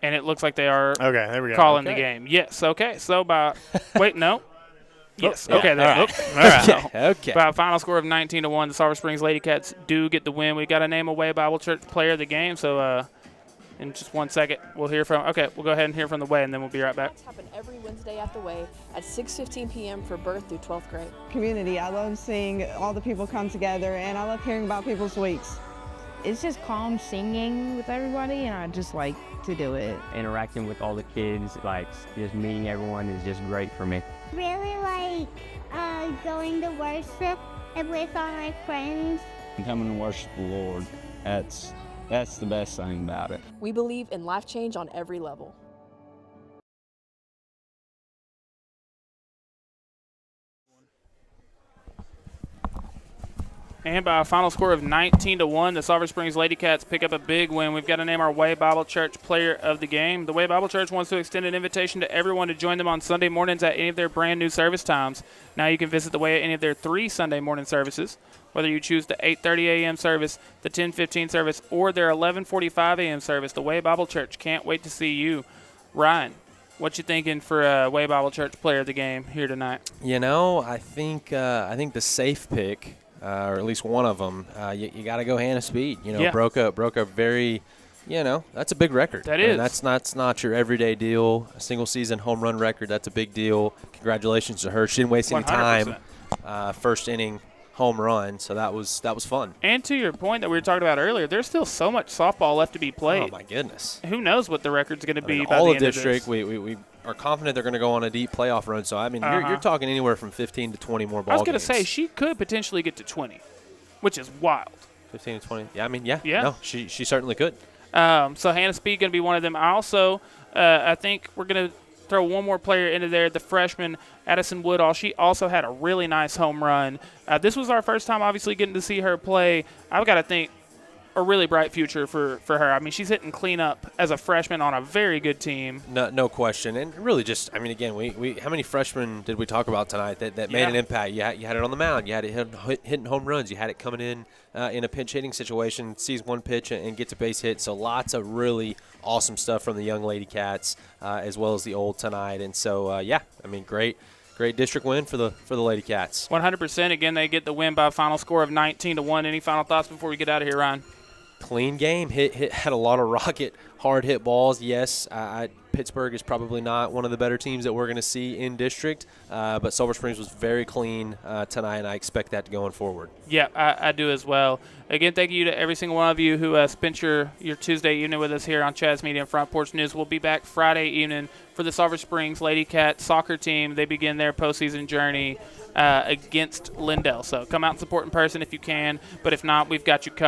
And it looks like they are there we go. calling the game. Yes, okay. So wait, no. Yes. Yeah. Okay. All right. All right. Okay. By a final score of 19-1, the Sulphur Springs Ladycats do get the win. We got to name a Way Bible Church player of the game. So in just 1 second, we'll hear from. Okay, we'll go ahead and hear from the Way, and then we'll be right back. Happen every Wednesday after Way at 6:15 p.m. for birth through 12th grade. Community. I love seeing all the people come together, and I love hearing about people's weeks. It's just calm singing with everybody, and I just like to do it. Interacting with all the kids, like just meeting everyone is just great for me. Really like going to worship with all my friends. Coming and worship the Lord, that's the best thing about it. We believe in life change on every level. And by a final score of 19-1, the Sulphur Springs Ladycats pick up a big win. We've got to name our Way Bible Church player of the game. The Way Bible Church wants to extend an invitation to everyone to join them on Sunday mornings at any of their brand new service times. Now you can visit the Way at any of their 3 Sunday morning services, whether you choose the 8:30 a.m. service, the 10:15 service, or their 11:45 a.m. service. The Way Bible Church can't wait to see you. Ryan, what you thinking for Way Bible Church player of the game here tonight? You know, I think the safe pick, or at least one of them, you got to go Hannah Speed. You know, Yeah. broke a very, that's a big record. That I mean, is. that's not your everyday deal. A single season home run record, that's a big deal. Congratulations to her. She didn't waste any time. 100%. First inning home run, so that was fun. And to your point that we were talking about earlier, there's still so much softball left to be played. Oh my goodness! Who knows what the record's going to be by all the the end district, of this. we are confident they're going to go on a deep playoff run. So I mean, you're talking anywhere from 15 to 20 more ball I was going to games. say she could potentially get to 20, which is wild. 15 to 20. Yeah, I mean, yeah. Yeah. No, she certainly could. So Hannah Speed going to be one of them. I also, I think we're going to throw one more player into there, the freshman Addison Woodall. She also had a really nice home run. This was our first time, obviously, getting to see her play. I've got to think a really bright future for her. I mean, she's hitting cleanup as a freshman on a very good team. No question. And really just, I mean, again, we how many freshmen did we talk about tonight that made an impact? You had it on the mound. You had it hitting home runs. You had it coming in a pinch hitting situation, sees one pitch and gets a base hit. So lots of really awesome stuff from the young Ladycats as well as the old tonight. And so, I mean, great district win for the Ladycats. 100%. Again, they get the win by a final score of 19-1. Any final thoughts before we get out of here, Ryan? Clean game. Had a lot of rocket, hard hit balls. Yes, Pittsburg is probably not one of the better teams that we're going to see in district, but Sulphur Springs was very clean tonight, and I expect that going forward. Yeah, I do as well. Again, thank you to every single one of you who spent your Tuesday evening with us here on Chaz Media and Front Porch News. We'll be back Friday evening for the Sulphur Springs Ladycat soccer team. They begin their postseason journey against Lindell. So come out and support in person if you can, but if not, we've got you covered.